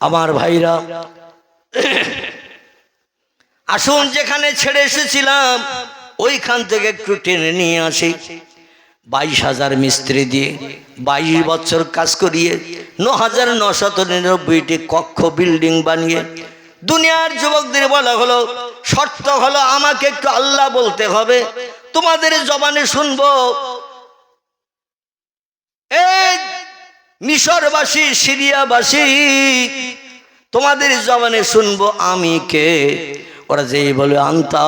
আমার ভাইরা, আসুন যেখানে ছেড়ে এসেছিলাম ওইখান থেকে একটু টেনে নিয়ে আসি। 22,000 মিস্ত্রি দিয়ে 22 বছর কাজ করিয়ে 9,999টি কক্ষ বিল্ডিং বানিয়ে দুনিয়ার যুবকদের বলা হলো, শর্ত হলো আমাকে একটু আল্লাহ বলতে হবে, তোমাদের জবানে শুনবো। এই মিশরবাসী, সিরিয়াবাসী, তোমাদের জবানে শুনবো আমি কে। ওরা যেই বলে আন্তা,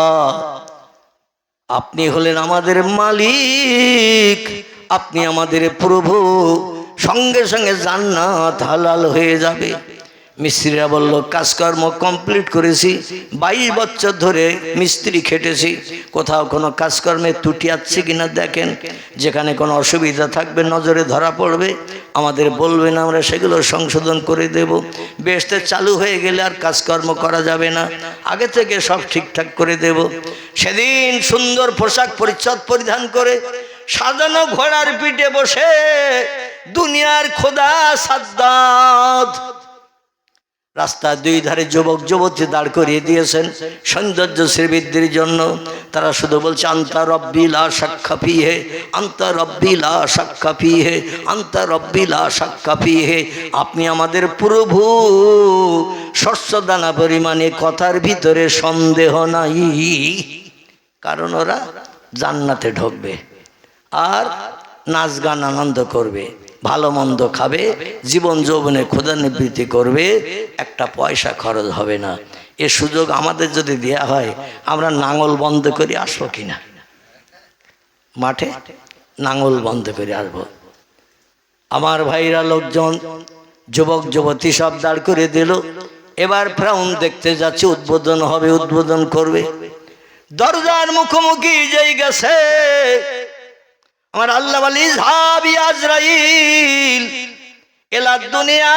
আপনি হলেন আমাদের মালিক, আপনি আমাদের প্রভু, সঙ্গে সঙ্গে জান্নাত হালাল হয়ে যাবে। মিস্ত্রিরা বলল কাজকর্ম কমপ্লিট করেছি, 22 বছর ধরে মিস্ত্রি খেটেছি, কোথাও কোনো কাজকর্মে ত্রুটি আছে কিনা দেখেন, যেখানে কোনো অসুবিধা থাকবে নজরে ধরা পড়বে, আমাদের বলবেন, আমরা সেগুলো সংশোধন করে দেব। বেহেশতে চালু হয়ে গেলে আর কাজকর্ম করা যাবে না, আগে থেকে সব ঠিকঠাক করে দেব। সেদিন সুন্দর পোশাক পরিচ্ছদ পরিধান করে সাজানো ঘোড়ার পিঠে বসে দুনিয়ার খোদা সাদ্দাত রাস্তার দুই ধারে যুবক যুবতী দাঁড় করিয়ে দিয়েছেন সৌন্দর্য শ্রীবৃদ্ধির জন্য। তারা শুধু বলছে আন্তা রব্বি লা শাক্কা ফিহে, আন্তা রব্বি লা শাক্কা ফিহে, আন্তা রব্বি লা শাক্কা ফিহে। আপনি আমাদের প্রভু, শস্য দানা পরিমাণে, কথার ভিতরে সন্দেহ নাই। কারণ ওরা জান্নাতে ঢুকবে আর নাচ গান আনন্দ করবে, ভালো মন্দ খাবে, জীবন যৌবনে ক্ষুধা নিবৃত্তি করবে, একটা পয়সা খরচ হবে না। এ সুযোগ আমাদের যদি দেয়া হয়, আমরা নাঙল বন্ধ করে আসবো কিনা? মাঠে নাঙল বন্ধ করে আসবো। আমার ভাইরা, লোকজন, যুবক যুবতী সব দাঁড় করে দিল। এবার ফ্রাউন দেখতে যাচ্ছে, উদ্বোধন হবে, উদ্বোধন করবে। দরজার মুখোমুখি যেই গেছে, আমার আল্লাহ বলি যাবি আজরাইল এলা দুনিয়া,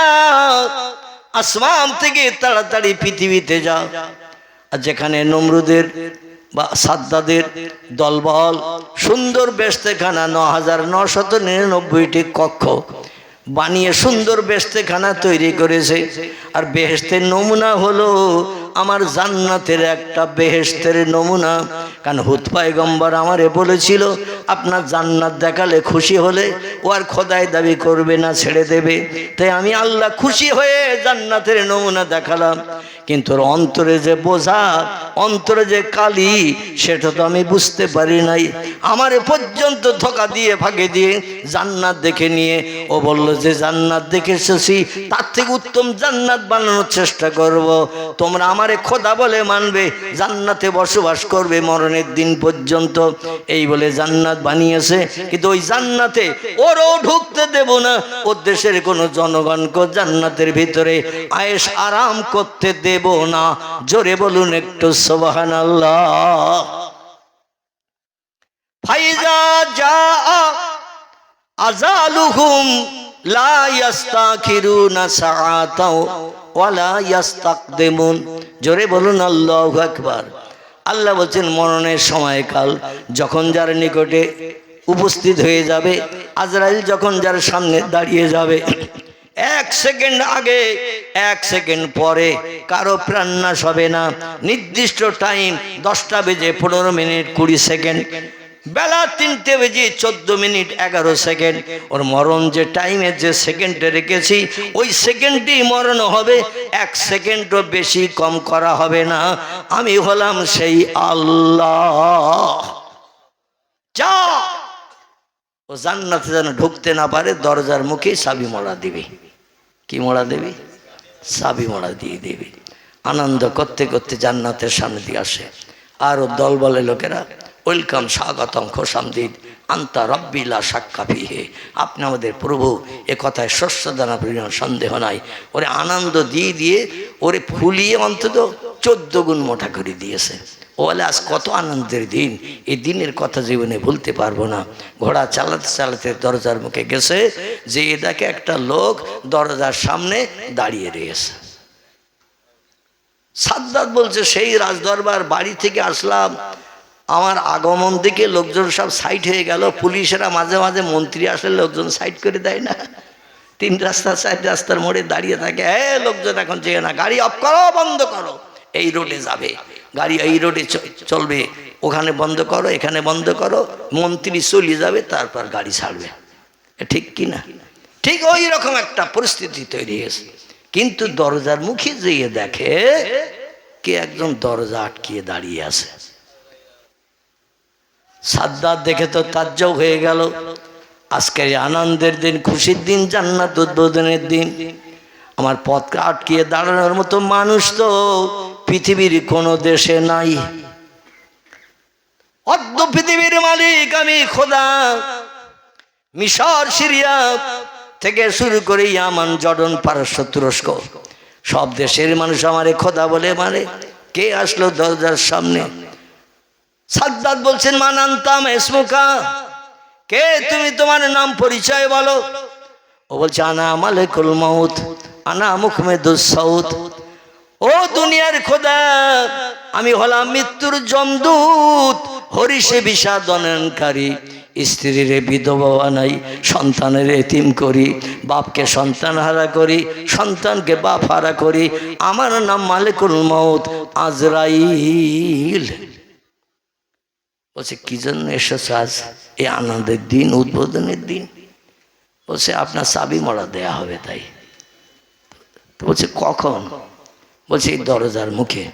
আসমান থেকে তাড়াতাড়ি পৃথিবীতে যা। আর যেখানে নমরুদের বা সাদ্দাদের দলবল সুন্দর বেহেশতেখানা 9,999টি কক্ষ বানিয়ে সুন্দর বেহেশতেখানা তৈরি করেছে। আর বেহেশতের নমুনা হলো আমার জান্নাতের একটা বেহেশতের নমুনা। কারণ হুদ পয়গম্বর আমারে বলেছিল, আপনার জান্নাত দেখালে খুশি হলে ও আর খোদাই দাবি করবে না, ছেড়ে দেবে। তাই আমি আল্লাহ খুশি হয়ে জান্নাতের নমুনা দেখালাম। কিন্তু অন্তরে যে বোঝা, অন্তরে যে কালি, সেটা তো আমি বুঝতে পারি নাই। আমারে পর্যন্ত ধোঁকা দিয়ে ফাঁকে দিয়ে জান্নাত দেখে নিয়ে ও বলল যে জান্নাত দেখে এসেছি, তার থেকে উত্তম জান্নাত বানানোর চেষ্টা করব। তোমরা আমারে খোদা বলে মানবে, জান্নাতে বসবাস করবে মরণের দিন পর্যন্ত। এই বলে জান্নাত বানিয়েছে। কিন্তু ওই জান্নাতে ওরও ঢুকতে দেব না, ওর দেশের কোনো জনগণকে জান্নাতের ভিতরে আয়েশ আরাম করতে দেব না। জোরে বলুন একটু সুবহানাল্লাহ। ফাইজা জা আজালুহুম লা ইস্তাখিরুনা সাআতাও ওয়ালা ইস্তাকদিমুন। জোরে বলুন আল্লাহু আকবার। আল্লাহ বলছেন মরণের সময়কাল যখন যার নিকটে উপস্থিত হয়ে যাবে, আজরাইল যখন যার সামনে দাঁড়িয়ে যাবে, 1 সেকেন্ড আগে 1 সেকেন্ড পরে কারো প্রাণনাশ হবে না। নির্দিষ্ট টাইম 10টা বেজে 15 মিনিট 20 সেকেন্ড, বেলা 3টে বেজে 14 মিনিট 11 সেকেন্ড। ওর মরণ যে টাইমের যে সেকেন্ডে রেখেছি, ওই সেকেন্ডই মরণ হবে, 1 সেকেন্ডও বেশি কম করা হবে না। আমি হলাম সেই আল্লাহ। যা ও জান্নাতে যেন ঢুকতে না পারে, দরজার মুখে চাবি মোড়া দিবি। কি মোড়া দেবি? চাবি মোড়া দিয়ে দেবি। আনন্দ করতে করতে জান্নাতের সামনে দিয়ে আসে। আর ও দল বলে লোকেরা, ওয়েলকাম, স্বাগতম, খোশামদিদ, আন্তা রব্বি লা শাক্কা ফিহে। আপনি আমাদের প্রভু, এ কথায় শস্য দানা পরিমাণ সন্দেহ নাই। ওরে আনন্দ দিয়ে দিয়ে ওরে ফুলিয়ে অন্তত 14 গুণ মোটা করে দিয়েছে। ও বলে আজ কত আনন্দের দিন, এই দিনের কথা জীবনে ভুলতে পারবো না। ঘোড়া চালাতে চালাতে দরজার মুখে গেছে, যে দেখে একটা লোক দরজার সামনে দাঁড়িয়ে রয়েছে। সাদ্দাত বলছে, সেই রাজদরবার বাড়ি থেকে আসলাম, আমার আগমন দিকে লোকজন সব সাইড হয়ে গেল। পুলিশেরা মাঝে মাঝে, মন্ত্রী আসলে লোকজন সাইড করে দেয় না, তিন রাস্তা চার রাস্তার মোড়ে দাঁড়িয়ে থাকে, হ্যাঁ লোকজন এখন যেও না, গাড়ি অফ করো, বন্ধ করো, এই রোডে যাবে গাড়ি, এই রোডে চলবে, ওখানে বন্ধ করো, এখানে বন্ধ করো, মন্ত্রী চলে যাবে, তারপর গাড়ি ছাড়বে। ঠিক কি না? ঠিক ওই রকম একটা পরিস্থিতি তৈরি হয়েছে। কিন্তু দরজার মুখে যেয়ে দেখে কে একজন দরজা আটকিয়ে দাঁড়িয়ে আছে। সাদ্দাত দেখে তো তাজ্জব হয়ে গেল। আজকের আনন্দের দিন, খুশির দিন, জান্নাত উদ্বোধনের দিন, আমার পথকে আটকিয়ে দাঁড়ানোর মতো মানুষ তো পৃথিবীর কোনো দেশে নাই। অর্ধ পৃথিবীর মালিক আমি খোদা। মিশর, সিরিয়া থেকে শুরু করে ইয়ামান, জর্ডন, পারস্য, তুরস্ক, সব দেশের মানুষ আমারে খোদা বলে মানে। কে আসলো দরজার সামনে? সাদ্দাত বলছেন, মান আনতা মা ইসমুকা, কে তুমি, তোমার নাম পরিচয় বলো। ও বলছে, আনা মালিকুল মউত, আনা মুখমেদুস সাউত। ও দুনিয়ার খোদা, আমি হলাম মৃত্যুর জমদূত, হরিষে বিষাদনকারী, স্ত্রীর বিধবা বানাই, সন্তানের এতিম করি, বাপকে সন্তান হারা করি, সন্তানকে বাপ হারা করি। আমার নাম মালিকুল মউত, আজরাইল। বলছে, কি জন্য এসেছো আজ এই আনন্দের দিন, উদ্বোধনের দিন? বলছে, আপনার চাবি মরা দেয়া হবে তাই। তো বলছে, কখন? বলছে, এই দরজার মুখে।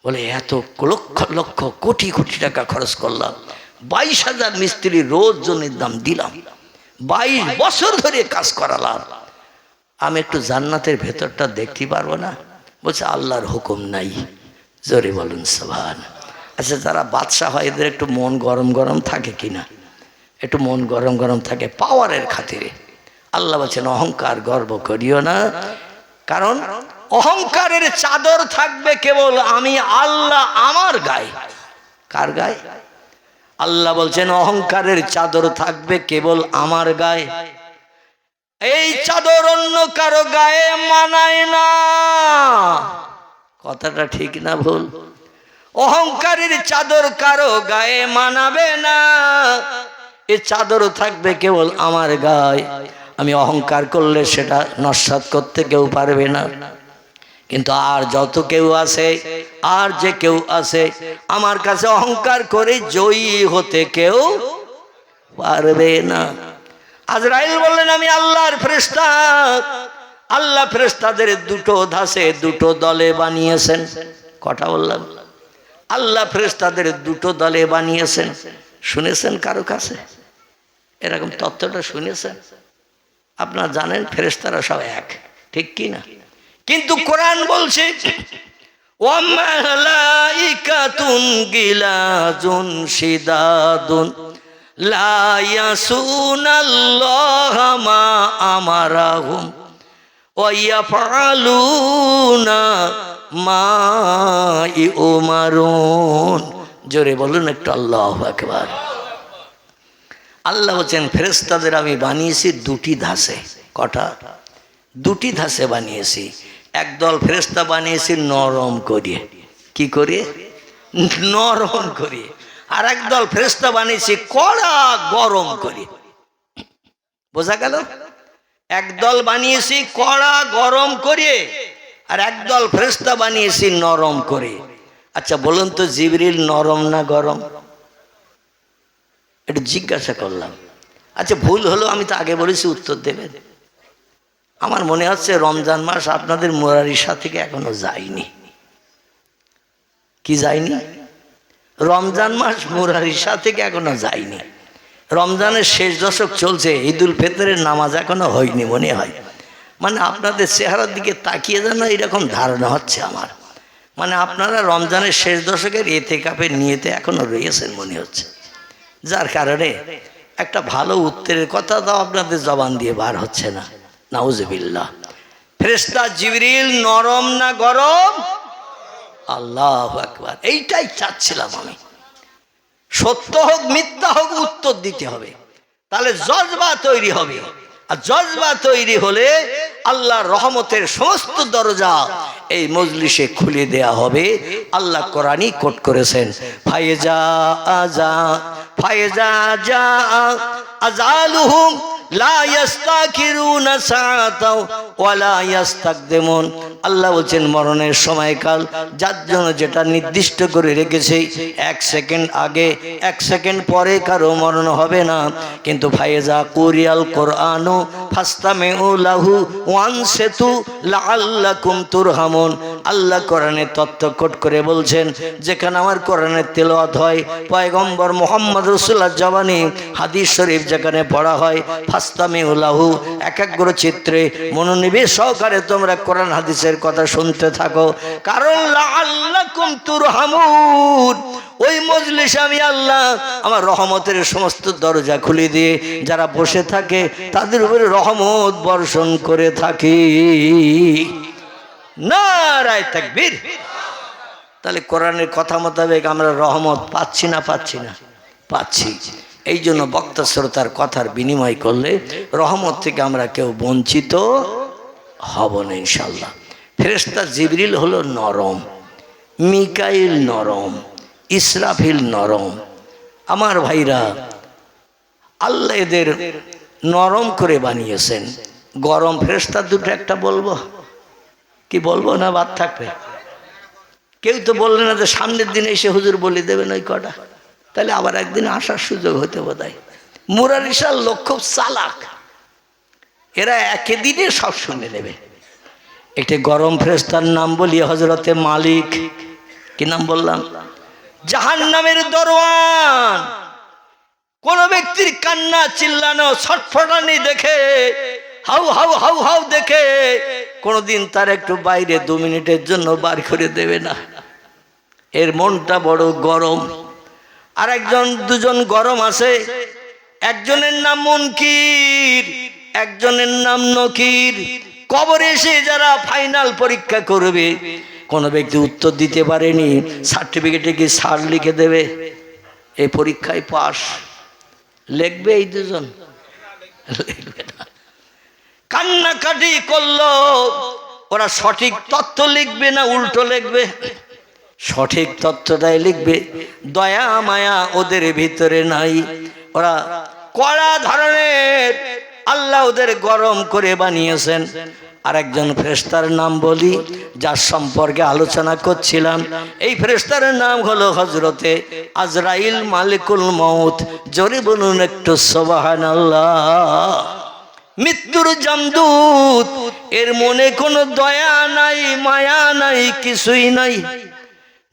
বলে, এত লক্ষ লক্ষ কোটি কোটি টাকা খরচ করলাম, 22,000 মিস্ত্রি রোজ জনের দাম দিলাম, 22 বছর ধরে কাজ করালাম, আমি একটু জান্নাতের ভেতরটা দেখতে পারবো না? বলছে, আল্লাহর হুকুম নাই। জোরে বলুন সুবহান। আচ্ছা, যারা বাদশাহ হয় এদের একটু মন গরম গরম থাকে কিনা? একটু মন গরম গরম থাকে পাওয়ারের খাতিরে। আল্লাহ বলছেন, অহংকার গর্ব করিও না, কারণ অহংকারের চাদর থাকবে কেবল আমি আল্লাহ আমার গায়ে। কার গায়ে? আল্লাহ বলছেন, অহংকারের চাদর থাকবে কেবল আমার গায়ে। এই চাদর অন্য কারো গায়ে মানায় না। কথাটা ঠিক না ভুল? অহংকারের চাদর কারো গায়ে মানাবে না, এ চাদর থাকবে কেবল আমার গায়ে। আমি অহংকার করলে সেটা নস্যাৎ করতে কেউ পারবে না। কিন্তু আর যত কেউ আছে, আর যে কেউ আছে, আমার কাছে অহংকার করে জয়ী হতে কেউ পারবে না। আজরাইল বললেন, আমি আল্লাহর ফেরেশতা। আল্লাহ ফেরেশতাদের দুটো ধাসে দুটো দলে বানিয়েছেন। কথা বললাম, আল্লাহ ফেরেশতাদের দুটো দলে বানিয়েছেন। শুনেছেন কারো কাছে এরকম তত্ত্বটা? শুনেছেন? আপনারা জানেন ফেরেশতারা সব এক, ঠিক কি না? কিন্তু কোরআন বলছে, ওয়া মালাইকাতুন গিলাজুন শিদাদুন লা ইয়াসুনাল্লাহা মা আমারাহুম ওয়া ইয়াফআলুনা মা ইউমারুন। জোরে বলুন একটু আল্লাহু আকবার। আল্লাহ বলছেন, ফেরেশতাদের আমি বানিয়েছি দুটি ধাসে। কটা? দুটি ধাসে বানিয়েছি। একদল ফেরেশতা বানিয়েছি নরম করে। কি করে? নরম করে। আর একদল ফেরেশতা বানিয়েছি কড়া গরম করে। বোঝা গেল? একদল বানিয়েছি কড়া গরম করে, আর একদল ফেরেশতা বানিয়েছি নরম করে। আচ্ছা বলুন তো, জিবরিল নরম না গরম? একটু জিজ্ঞাসা করলাম। আচ্ছা ভুল হলো, আমি তো আগে বলেছি, উত্তর দেবেন। আমার মনে হচ্ছে রমজান মাস আপনাদের মুরারিশা থেকে এখনো যায়নি। কি যায়নি? রমজান মাস মুরারিশা থেকে এখনো যায়নি। রমজানের শেষ দশক চলছে, ঈদুল ফিতরের নামাজ এখনো হয়নি মনে হয়। মানে আপনাদের চেহারার দিকে তাকিয়ে যেন এরকম ধারণা হচ্ছে আমার, মানে আপনারা রমজানের শেষ দশকের ইতিকাফের নিয়তে এখনো রয়েছেন মনে হচ্ছে। যার কারণে একটা ভালো উত্তরের কথা দাও আপনাদের জবান দিয়ে বার হচ্ছে না। নাউজুবিল্লাহ। ফেরেশতা জিবরিল নরম না গরম? আল্লাহু আকবার। এইটাই চাচ্ছিলাম আমি। সত্য হোক মিথ্যা হোক উত্তর দিতে হবে, তাহলে জজবা তৈরি হবে। আর জজবা তৈরি হলে আল্লাহর রহমতের সমস্ত দরজা এই মজলিসে খুলে দেয়া হবে। আল্লাহ কোরআনই কোট করেছেন, ফায়জা আজা ফায়জা জা আজালুহুম লা ইস্তাখিরুনা সাআতাও ওয়া লা ইস্তাকদিমুন। আল্লাহ বলেন মরণের সময়কাল যার জন্য যেটা নির্দিষ্ট করে রেখেছে, 1 সেকেন্ড আগে 1 সেকেন্ড পরে কারো মরণ হবে না। কিন্তু ফাইজা কুরিয়াল কোরআনু ফাস্তামিউ লাহু ওয়ানসিতু লাআল্লাকুম তুরহামুন। আল্লাহ কোরআনে তত্ত্ব কোট করে বলছেন, যেখানে আমার কোরআনের তেলাওয়াত হয়, পয়গম্বর মুহাম্মদ রাসূলুল্লাহ জবানি হাদিস শরীফ যেখানে পড়া হয়, ফাস্তামিউ লাহু, একাগ্র চিত্রে মনোনিবেশ সহকারে তোমরা কোরআন হাদিসের কথা শুনতে থাকো, কারণ লাআল্লাকুম তুরহামুন। ওই মজলিসে আমি আল্লাহ আমার রহমতের সমস্ত দরজা খুলে দিয়ে যারা বসে থাকে তাদের উপরে রহমত বর্ষণ করে থাকি। নারায়ে তাকবীর। তাহলে কোরআনের কথা মোতাবেক আমরা রহমত পাচ্ছি না পাচ্ছি। এই জন্য বক্তা শ্রোতার কথার বিনিময় করলে রহমত থেকে আমরা কেউ বঞ্চিত হব না ইনশাল্লাহ। ফেরেশতা জিবরিল হলো নরম, মিকাইল নরম, ইসরাফিল নরম। আমার ভাইরা, আল্লাহ এদের নরম করে বানিয়েছেন। গরম ফেরেশতা দুটো একটা বলবো কি বলবো না বাদ থাকবে? কেউ তো বললে না যে সামনের দিনে এসে হুজুর বলে দেবেন ওই কটা, তাহলে আবার একদিন আসার সুযোগ হতে বোধহয়। মুরারিসার লোক খুব চালাক, এরা একদিনে সব শুনে নেবে। একটি গরম ফেরেশতার নাম বলি হযরতে মালিক। কি নাম বললাম? জাহান্নামের দরওয়ান। কোন ব্যক্তির কান্না চিল্লানো ছটফটানি দেখে, হাউ হাউ হাউ হাউ দেখে কোনদিন তার একটু বাইরে 2 মিনিটের জন্য বার করে দেবে না। এর মনটা বড় গরম। আর দুজন গরম আছে, একজনের নাম মুনকির, একজনের নাম নকির। কবরে এসে যারা ফাইনাল পরীক্ষা করবে, কোন ব্যক্তি উত্তর দিতে পারেনি, সার্টিফিকেটে কি স্যার লিখে দেবে এই পরীক্ষায় পাস, লিখবে এই দুজন? লিখবে না। কান্নাকাটি করলো, ওরা সঠিক তথ্য লিখবে না উল্টো লিখবে? সঠিক তথ্যটাই লিখবে। দয়া মায়া ওদের ভিতরে নাই। ওরা কড়া ধরনের, আল্লাহ ওদের গরম করে বানিয়েছেন। আর একজন ফেরেশতার নাম বলি, যার সম্পর্কে আলোচনা করছিলাম। এই ফেরেশতার নাম হলো হযরতে আজরাইল মালিকুল মউত। জোরে বলুন একটু সুবহানাল্লাহ। মৃত্যুর জামদূত। এর মনে কোনো দয়া নাই, মায়া নাই, কিছুই নাই।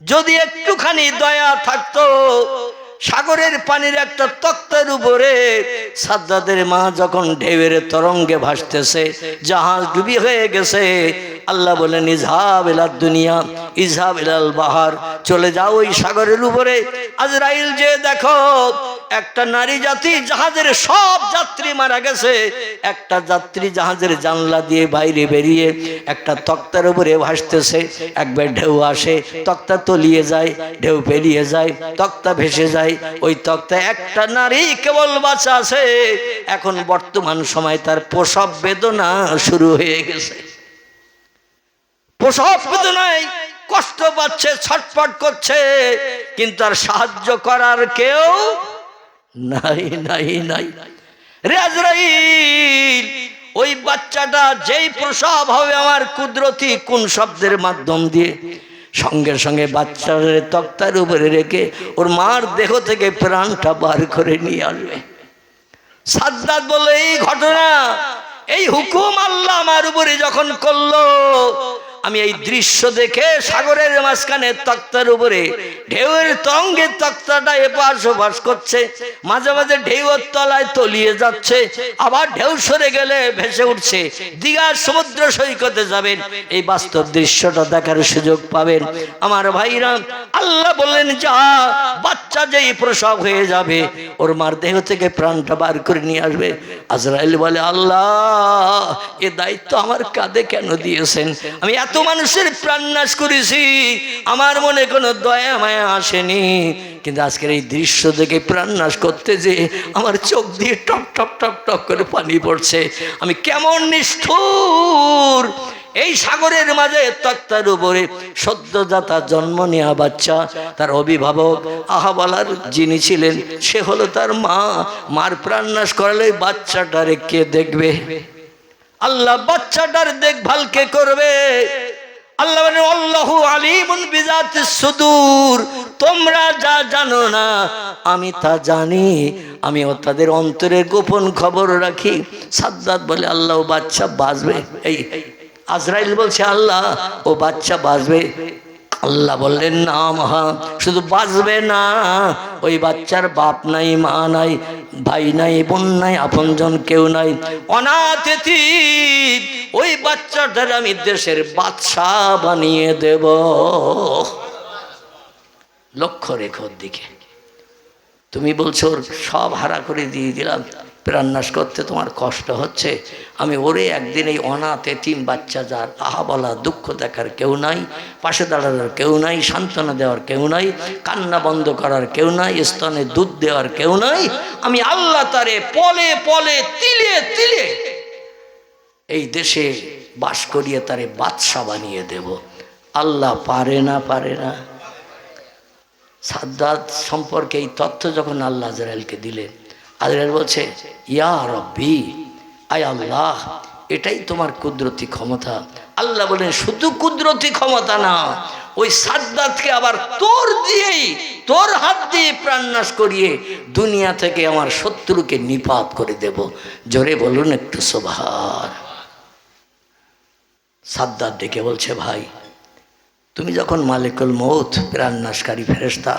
যদি একটুখানি দয়া থাকতো, সাগরের পানির একটা তক্তার উপরে সাদ্দাদের মা যখন ঢেউয়ের তরঙ্গে ভাসতেছে, জাহাজ ডুবি হয়ে গেছে, আল্লাহ বলেন ইজহাব ইলাদ দুনিয়া ইজহাব ইলাল বাহার, চলে যাও ওই সাগরের উপরে। আজরাইল যে দেখো একটা নারী জাতি, জাহাজের সব যাত্রী মারা গেছে, একটা যাত্রী জাহাজের জানলা দিয়ে বাইরে বেরিয়ে একটা তক্তার উপরে ভাসতেছে। একবার ঢেউ আসে, তক্তা তলিয়ে যায়, ঢেউ পেরিয়ে যায়, তক্তা ভেসে যায়। ওই তক্তায় একটা নারী কেবল বাঁচা আছে। এখন বর্তমান সময় তার প্রসব বেদনা শুরু হয়ে গেছে। প্রসব বেদনায় কষ্ট পাচ্ছে, ছটফট করছে, কিন্তু আর সাহায্য করার কেউ নাই নাই নাই। রে আজরাইল, ওই বাচ্চাটা যেই প্রসব হবে আমার কুদরতি কোন শব্দের মাধ্যম দিয়ে, সঙ্গে সঙ্গে বাচ্চার তক্তার উপরে রেখে ওর মার দেহ থেকে প্রাণটা বার করে নিয়ে আসবে। সাদ্দাত বলে এই ঘটনা, এই হুকুম আল্লাহ আমার উপরে যখন করলো, আমি এই দৃশ্য দেখে সাগরের মাঝখানে তক্তার উপরে ঢেউয়ের তরঙ্গের তক্তাটা এপাশ ওপাশ করছে, মাঝে মাঝে ঢেউয়ের তলায় তলিয়ে যাচ্ছে, আবার ঢেউ সরে গেলে ভেসে উঠছে। দীঘার সমুদ্র সৈকতে যাবেন, এই বাস্তব দৃশ্যটা দেখার সুযোগ পাবেন। আমার ভাইরা, আল্লাহ বললেন যা, বাচ্চা যেই প্রসব হয়ে যাবে ওর মার দেহ থেকে প্রাণটা বার করে নিয়ে আসবে। আজরাইল বলে আল্লাহ, এ দায়িত্ব আমার কাঁধে কেন দিয়েছেন? আমি এত মানুষের প্রাণ নাশ করেছি, আমার মনে কোনো দয়া মায়া আসেনি, কিন্তু আজকের এই দৃশ্য দেখে প্রাণ নাশ করতে যে আমার চোখ দিয়ে টপ টপ টপ টপ করে পানি পড়ছে। আমি কেমন নিষ্ঠুর! এই সাগরের মাঝে তক্তার উপরে সদ্যজাতা জন্ম নেওয়া বাচ্চা, তার অভিভাবক আহাবালার যিনি ছিলেন সে হলো তার মা। মার প্রাণনাশ করালে বাচ্চাটারে কে দেখবে? আল্লাহ বাচ্চাটার দেখভাল কে করবে? আল্লাহ বলেন আল্লাহু আলিমুন বিযাতিস সুদূর, তোমরা যা জানো না আমি তা জানি, আমি তাদের অন্তরের গোপন খবর রাখি। সাদ্দাত বলে আল্লাহ ও বাচ্চা বাঁচবে। এই আজরাইল বলছে আল্লাহ ও বাচ্চা বাঁচবে। আল্লাহ বললেন না মহা, শুধু বাঁচবে না, ওই বাচ্চার বাপ নাই, মা নাই, ভাই নাই, বোন নাই, আপনজন কেউ নাই, অনাথ এতিম। ওই বাচ্চাটার আমি দেশের বাদশা বানিয়ে দেব। লক্ষ্য রেখোর দিকে। তুমি বলছো ওর সব হারা করে দিয়ে দিলাম, প্রাণনাশ করতে তোমার কষ্ট হচ্ছে, আমি ওরে একদিন এই অনাথ এতিম বাচ্চা, যার আহা বলা দুঃখ দেখার কেউ নাই, পাশে দাঁড়ানোর কেউ নাই, সান্ত্বনা দেওয়ার কেউ নাই, কান্না বন্ধ করার কেউ নাই, স্তনে দুধ দেওয়ার কেউ নাই, আমি আল্লাহ তারে পলে পলে তিলে তিলে এই দেশে বাস করিয়ে তারে বাদশা বানিয়ে দেব। আল্লাহ পারে না? পারে না? সাদ্দাত সম্পর্কে এই তথ্য যখন আল্লাহ আজরাইলকে দিলেন, আজরাইল বলছে ইয়া রব্বি, আয় আল্লাহ, এটাই তোমার কুদরতি ক্ষমতা। আল্লাহ বলেন শুধু কুদরতি ক্ষমতা না, ওই সাদ্দাতকে আবার তোর দিয়েই, তোর হাত দিয়ে প্রাণনাশ করিয়ে দুনিয়া থেকে আমার শত্রুকে নিপাত করে দেব। জোরে বলুন একটু সুবহান। সাদ্দাত ডেকে বলছে ভাই, তুমি যখন মালিকুল মৌত, প্রাণনাশকারী ফেরেশতা,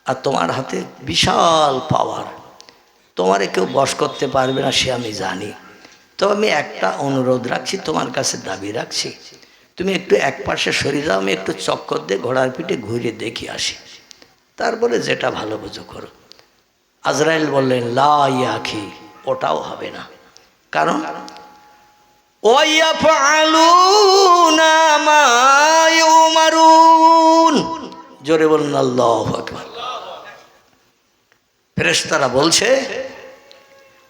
আর তোমার হাতে বিশাল পাওয়ার, তোমারে কেউ বশ করতে পারবে না সে আমি জানি, তো আমি একটা অনুরোধ রাখছি, তোমার কাছে দাবি রাখছি, তুমি একটু এক পাশে সরে যাও, আমি একটু চক্কর দিয়ে ঘোড়ার পিঠে ঘুরে দেখি আসি, তারপরে যেটা ভালো বুঝো করো। আজরাইল বললেন লা ইয়া আখি, ওটাও হবে না, কারণ ওয়ায়াফআলুনা মা ইউমারুন। জোরে বলুন আল্লাহু আকবার। ফেরেশতারা বলছে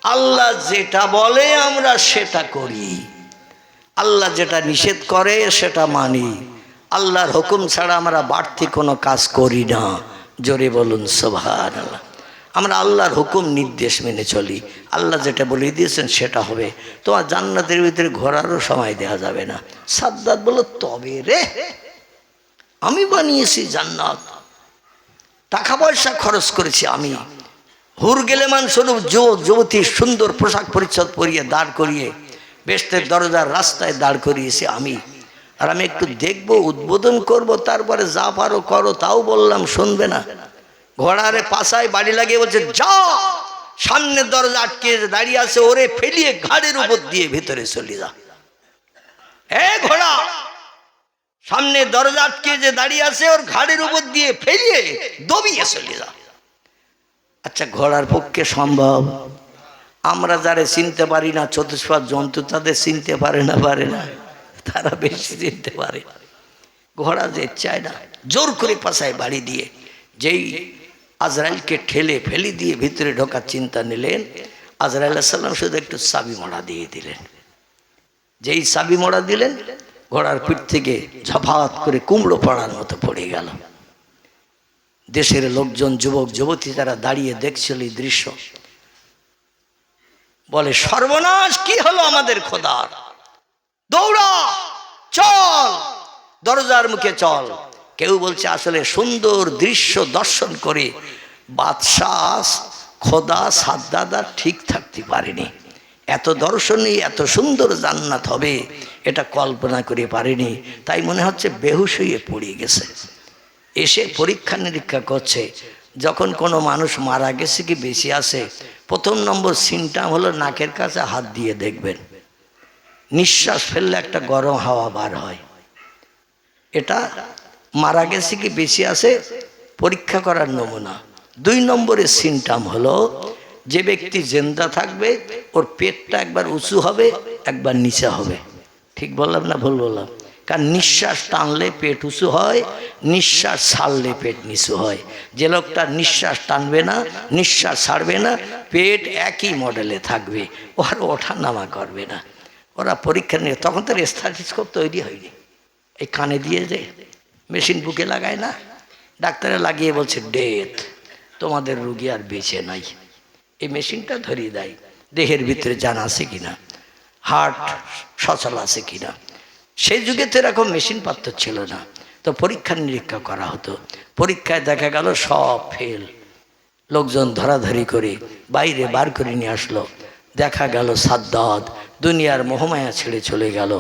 আল্লাহ যেটা বলে আমরা সেটা করি, আল্লাহ যেটা নিষেধ করে সেটা মানি, আল্লাহর হুকুম ছাড়া আমরা বাড়তি কোনো কাজ করি না। জোরে বলুন সুবহানাল্লাহ। আমরা আল্লাহর হুকুম নির্দেশ মেনে চলি, আল্লাহ যেটা বলে দিয়েছেন সেটা হবে। তোমার জান্নাতের ভিতরে ঘোরারও সময় দেওয়া যাবে না। সাদ্দাত বলল তবে রে, আমি বানিয়েছি জান্নাত, টাকা পয়সা খরচ করেছি আমি, হুর গেলেমান স্বরূপ যুবক যুবতী সুন্দর পোশাক পরিচ্ছদ পরিয়ে দাঁড় করিয়ে বেহেশতের দরজার রাস্তায় দাঁড় করিয়েছি আমি, আর আমি একটু দেখবো, উদ্বোধন করব, তারপরে যা পারো করো, তাও বললাম শুনবে না। ঘোড়ারে পাশায় বাড়ি লাগিয়ে বলছে যা, সামনের দরজা আটকে দাঁড়িয়ে আছে, ওরে ফেলিয়ে ঘাড়ের উপর দিয়ে ভিতরে চলে যা। এ ঘোড়া, সামনে দরজা আটকে যে দাঁড়িয়ে আছে ওর ঘাড়ের উপর দিয়ে ফেলিয়ে দবিয়ে চলে যা। আচ্ছা ঘোড়ার পক্ষে সম্ভব? আমরা যারা চিনতে পারি না, চতুষ্পাদ জন্তু তাদের চিনতে পারে না? পারে না? তারা বেশি চিনতে পারে। ঘোড়া যে চায় না, জোর করে পাশায় বাড়ি দিয়ে যেই আজরাইলকে ঠেলে ফেলি দিয়ে ভিতরে ঢোকার চিন্তা নিলেন, আজরাইল আলাইহিস সালাম শুধু একটু চাবি মোড়া দিয়ে দিলেন। যেই চাবি মোড়া দিলেন, ঘোড়ার পিঠ থেকে ঝপাত করে কুমড়ো পড়ার মতো পড়ে গেল। দেশের লোকজন, যুবক যুবতী যারা দাঁড়িয়ে দেখছিল এই দৃশ্য, বলে সর্বনাশ, কি হলো আমাদের খোদার, দৌড়া চল, দরজার মুখে চল। কেউ বলছে আসলে সুন্দর দৃশ্য দর্শন করে বাদশাহ খোদা সাদ্দাত ঠিক থাকতে পারেনি, এত দর্শনই এত সুন্দর জান্নাত হবে এটা কল্পনা করে পারেনি, তাই মনে হচ্ছে বেহুশ হয়ে পড়ে গেছে। এসে পরীক্ষা নিরীক্ষা করছে, যখন কোনো মানুষ মারা গেছে কি বেশি আছে, প্রথম নম্বর সিমটাম হলো নাকের কাছে হাত দিয়ে দেখবেন, নিঃশ্বাস ফেললে একটা গরম হাওয়া বার হয়, এটা মারা গেছে কি বেশি আছে পরীক্ষা করার নমুনা। দুই নম্বরের সিমটাম হলো যে ব্যক্তি জিন্দা থাকবে ওর পেটটা একবার উঁচু হবে একবার নিচে হবে। ঠিক বললাম না ভুল বললাম? কারণ নিঃশ্বাস টানলে পেট উঁচু হয়, নিঃশ্বাস ছাড়লে পেট নিচু হয়। যে লোকটা নিঃশ্বাস টানবে না, নিঃশ্বাস ছাড়বে না, পেট একই মডেলে থাকবে, ও আর ওঠা নামা করবে না। ওরা পরীক্ষা নিয়ে, তখন তো স্ট্যাথোস্কোপ তৈরি হয়নি, এই কানে দিয়ে যে মেশিন বুকে লাগায় না, ডাক্তারে লাগিয়ে বলছে ডেথ, তোমাদের রুগী আর বেঁচে নাই। এই মেশিনটা ধরিয়ে দেয় দেহের ভিতরে জান আছে কিনা, হার্ট সচল আছে কিনা। সেই যুগে তো এরকম মেশিন পাত্র ছিল না, তো পরীক্ষা নিরীক্ষা করা হতো। পরীক্ষায় দেখা গেল সব ফেল, লোকজন ধরাধরি করে বাইরে বার করে নিয়ে আসলো। দেখা গেল সাদ্দাত দুনিয়ার মোহমায়া ছেড়ে চলে গেল।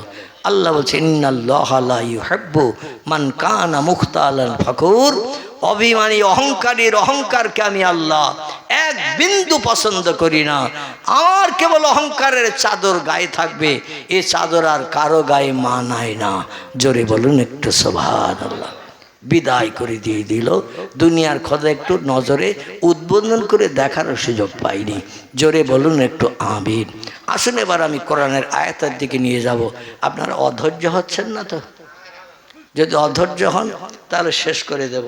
আল্লাহ বলছে ইন্নাল্লাহা লা ইউহিব্বু মান কানা মুখতালান ফাকুর, অভিমানী অহংকারীর অহংকারকে আমি আল্লাহ এক বিন্দু পছন্দ করি না। আমার কেবল অহংকারের চাদর গায়ে থাকবে, এ চাদর আর কারো গায়ে মানায় না। জোরে বলুন একটু সুবহানাল্লাহ। বিদায় করে দিয়ে দিল। দুনিয়ার খোদা একটু নজরে উদ্বোধন করে দেখার সুযোগ পাইনি। জোরে বলুন একটু আমিন। আসুন এবার আমি কোরআনের আয়াতের দিকে নিয়ে যাব। আপনারা অধৈর্য হচ্ছেন না তো? যদি অধৈর্য হন তাহলে শেষ করে দেব,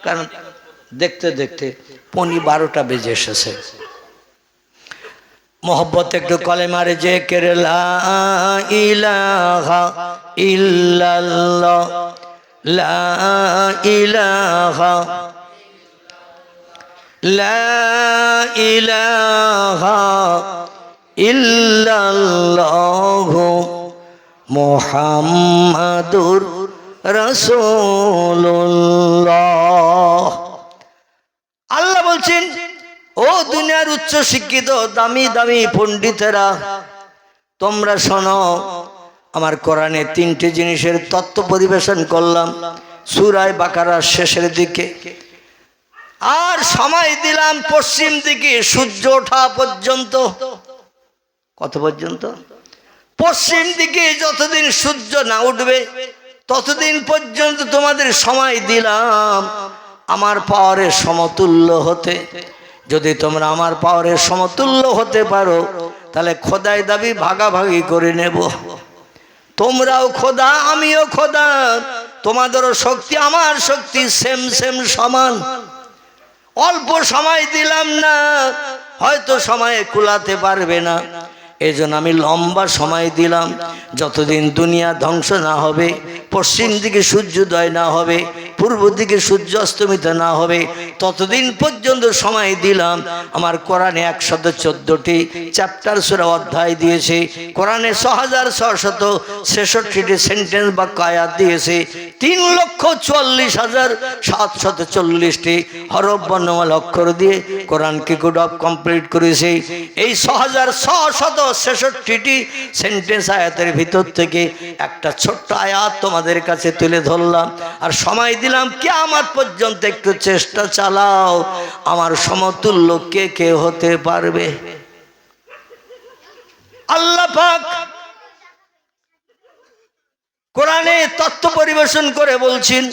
কারণ দেখতে দেখতে 12টা বেজে এসেছে। মোহব্বত একটু কলেমারে যে কেরে লা ইলাহা ইল্লাল্লাহ, লা ইলাহা লা ইলাহা ইল্লাল্লাহ মুহাম্মাদুর রাসূলুল্লাহ। আল্লাহ বলছেন, ও দুনিয়ার উচ্চ শিক্ষিত দামি দামি পণ্ডিতেরা, তোমরা শোনো, আমার কোরআনে 3টে জিনিসের তত্ত্ব পরিবেশন করলাম সূরা বাকারার শেষের দিকে, আর সময় দিলাম পশ্চিম দিকে সূর্য ওঠা পর্যন্ত। কত পর্যন্ত? পশ্চিম দিকে যতদিন সূর্য না উঠবে ততদিন পর্যন্ত তোমাদের সময় দিলাম আমার পাওয়ারের সমতুল্য হতে। যদি তোমরা আমার পাওয়ারের সমতুল্য হতে পারো তাহলে খোদাই দাবি ভাগাভাগি করে নেব। তোমরাও খোদা, আমিও খোদা, তোমাদেরও শক্তি আমার শক্তি সেম সেম সমান। অল্প সময় দিলাম না, হয়তো সময়ে কুলাতে পারবে না, এই জন্য আমি লম্বা সময় দিলাম। যতদিন দুনিয়া ধ্বংস না হবে, পশ্চিম দিকে সূর্যোদয় না হবে, পূর্ব দিকে সূর্য অস্তমিত না হবে, ততদিন পর্যন্ত সময় দিলাম। আমার কোরআনে 114টি চ্যাপ্টার সূরা অধ্যায় দিয়েছে, কোরআনে 6666টি সেন্টেন্স বা আয়াত দিয়েছে, 3,44,740টি হরফ বর্ণমালা অক্ষর দিয়ে কোরআনকে কোড অফ কমপ্লিট করেছে। এই 6666টি সেন্টেন্স আয়াতের ভিতর থেকে একটা ছোট্ট আয়াত তোমাদের কাছে তুলে ধরলাম, আর সময় দিলাম কিয়ামত পর্যন্ত একটু চেষ্টা চালাও, আমার সমতুল্য কে কে হতে পারবে। আল্লাহ পাক কোরআনে তত্ত্ব পরিবেশন করে বলছেন,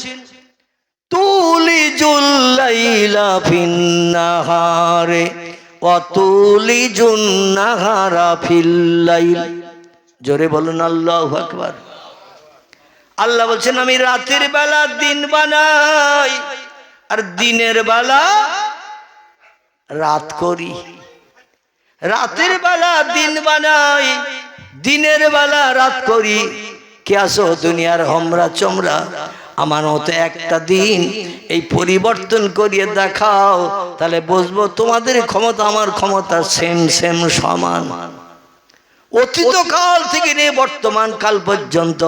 তুলিজুল লাইলা ফিন নাহারে ওয়া তুলিজুন নাহারা ফিল লাইল। জোরে বলুন আল্লাহু আকবার। আল্লাহ বলছেন, আমি রাতের বেলা দিন বানাই আর দিনের বেলা রাত করি। রাতের বেলা দিন বানাই, দিনের বেলা রাত করি। কে আসো দুনিয়ার হমরা চমরা, আমার মতো একটা দিন এই পরিবর্তন করিয়ে দেখাও, তাহলে বুঝবো তোমাদের ক্ষমতা আমার ক্ষমতা সেম সেম সমান। অতীত কাল থেকে নিয়ে বর্তমান কাল পর্যন্ত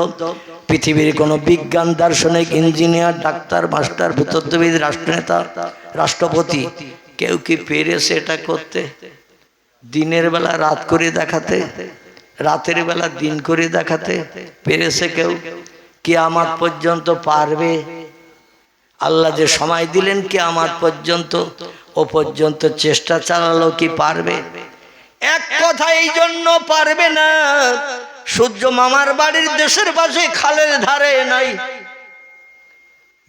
পৃথিবীর কোনো বিজ্ঞান, দার্শনিক, ইঞ্জিনিয়ার, ডাক্তার, মাস্টার, ভূতত্ত্ববিদ, রাষ্ট্রনেতা, রাষ্ট্রপতি কেউ কি পেরেছে এটা করতে? দিনের বেলা রাত করে দেখাতে, রাতের বেলা দিন করে দেখাতে পেরেছে কেউ? কিয়ামত পর্যন্ত পারবে? আল্লাহ যে সময় দিলেন কিয়ামত পর্যন্ত, ও পর্যন্ত চেষ্টা চালালো কি পারবে? এক কথা এই জন্য পারবে না, সূর্য মামার বাড়ির দেশের পাশে খালের ধারে নাই।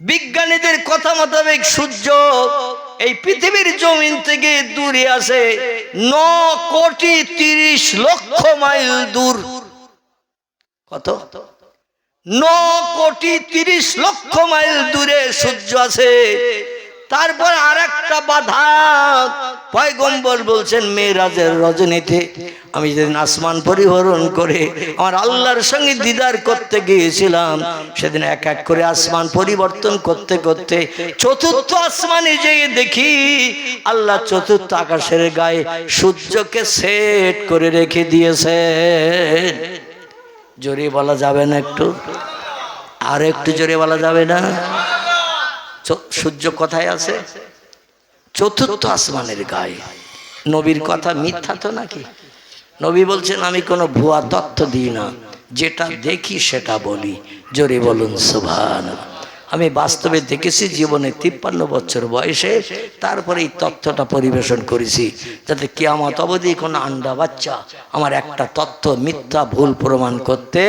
বিজ্ঞানীদের কথা মোতাবেক সূর্য এই পৃথিবীর জমিন থেকে দূরে আছে 9,30,00,000 মাইল দূর। কত? 9,30,00,000 মাইল দূরে সূর্য আছে। তারপর আরেকটা বাধা, পয়গম্বর বলছেন মেরাজের রজনীতে আমি যেদিন আসমান পরিভ্রমণ করে আমার আল্লাহর সঙ্গে দিদার করতে গিয়েছিলাম, সেদিন এক এক করে আসমান পরিবর্তন করতে করতে চতুর্থ আসমানে যেয়ে দেখি আল্লাহ চতুর্থ আকাশের গায়ে সূর্যকে সেট করে রেখে দিয়েছে। জোরে বলা যাবে না একটু? আর একটু জোরে বলা যাবে না? সূর্য কোথায় আছে? চতুর্থ আসমানের গায়ে। নবীর কথা মিথ্যা তো নাকি? নবী বলছেন আমি কোনো ভুয়া তথ্য দিই না, যেটা দেখি সেটা বলি। জোরে বলুন সুবহানাল্লাহ। আমি বাস্তবে দেখেছি, জীবনে 53 বছর বয়সে তারপরে এই তথ্যটা পরিবেশন করেছি, যাতে কিয়ামত অবধি কোনো আন্ডা বাচ্চা আমার একটা তথ্য মিথ্যা ভুল প্রমাণ করতে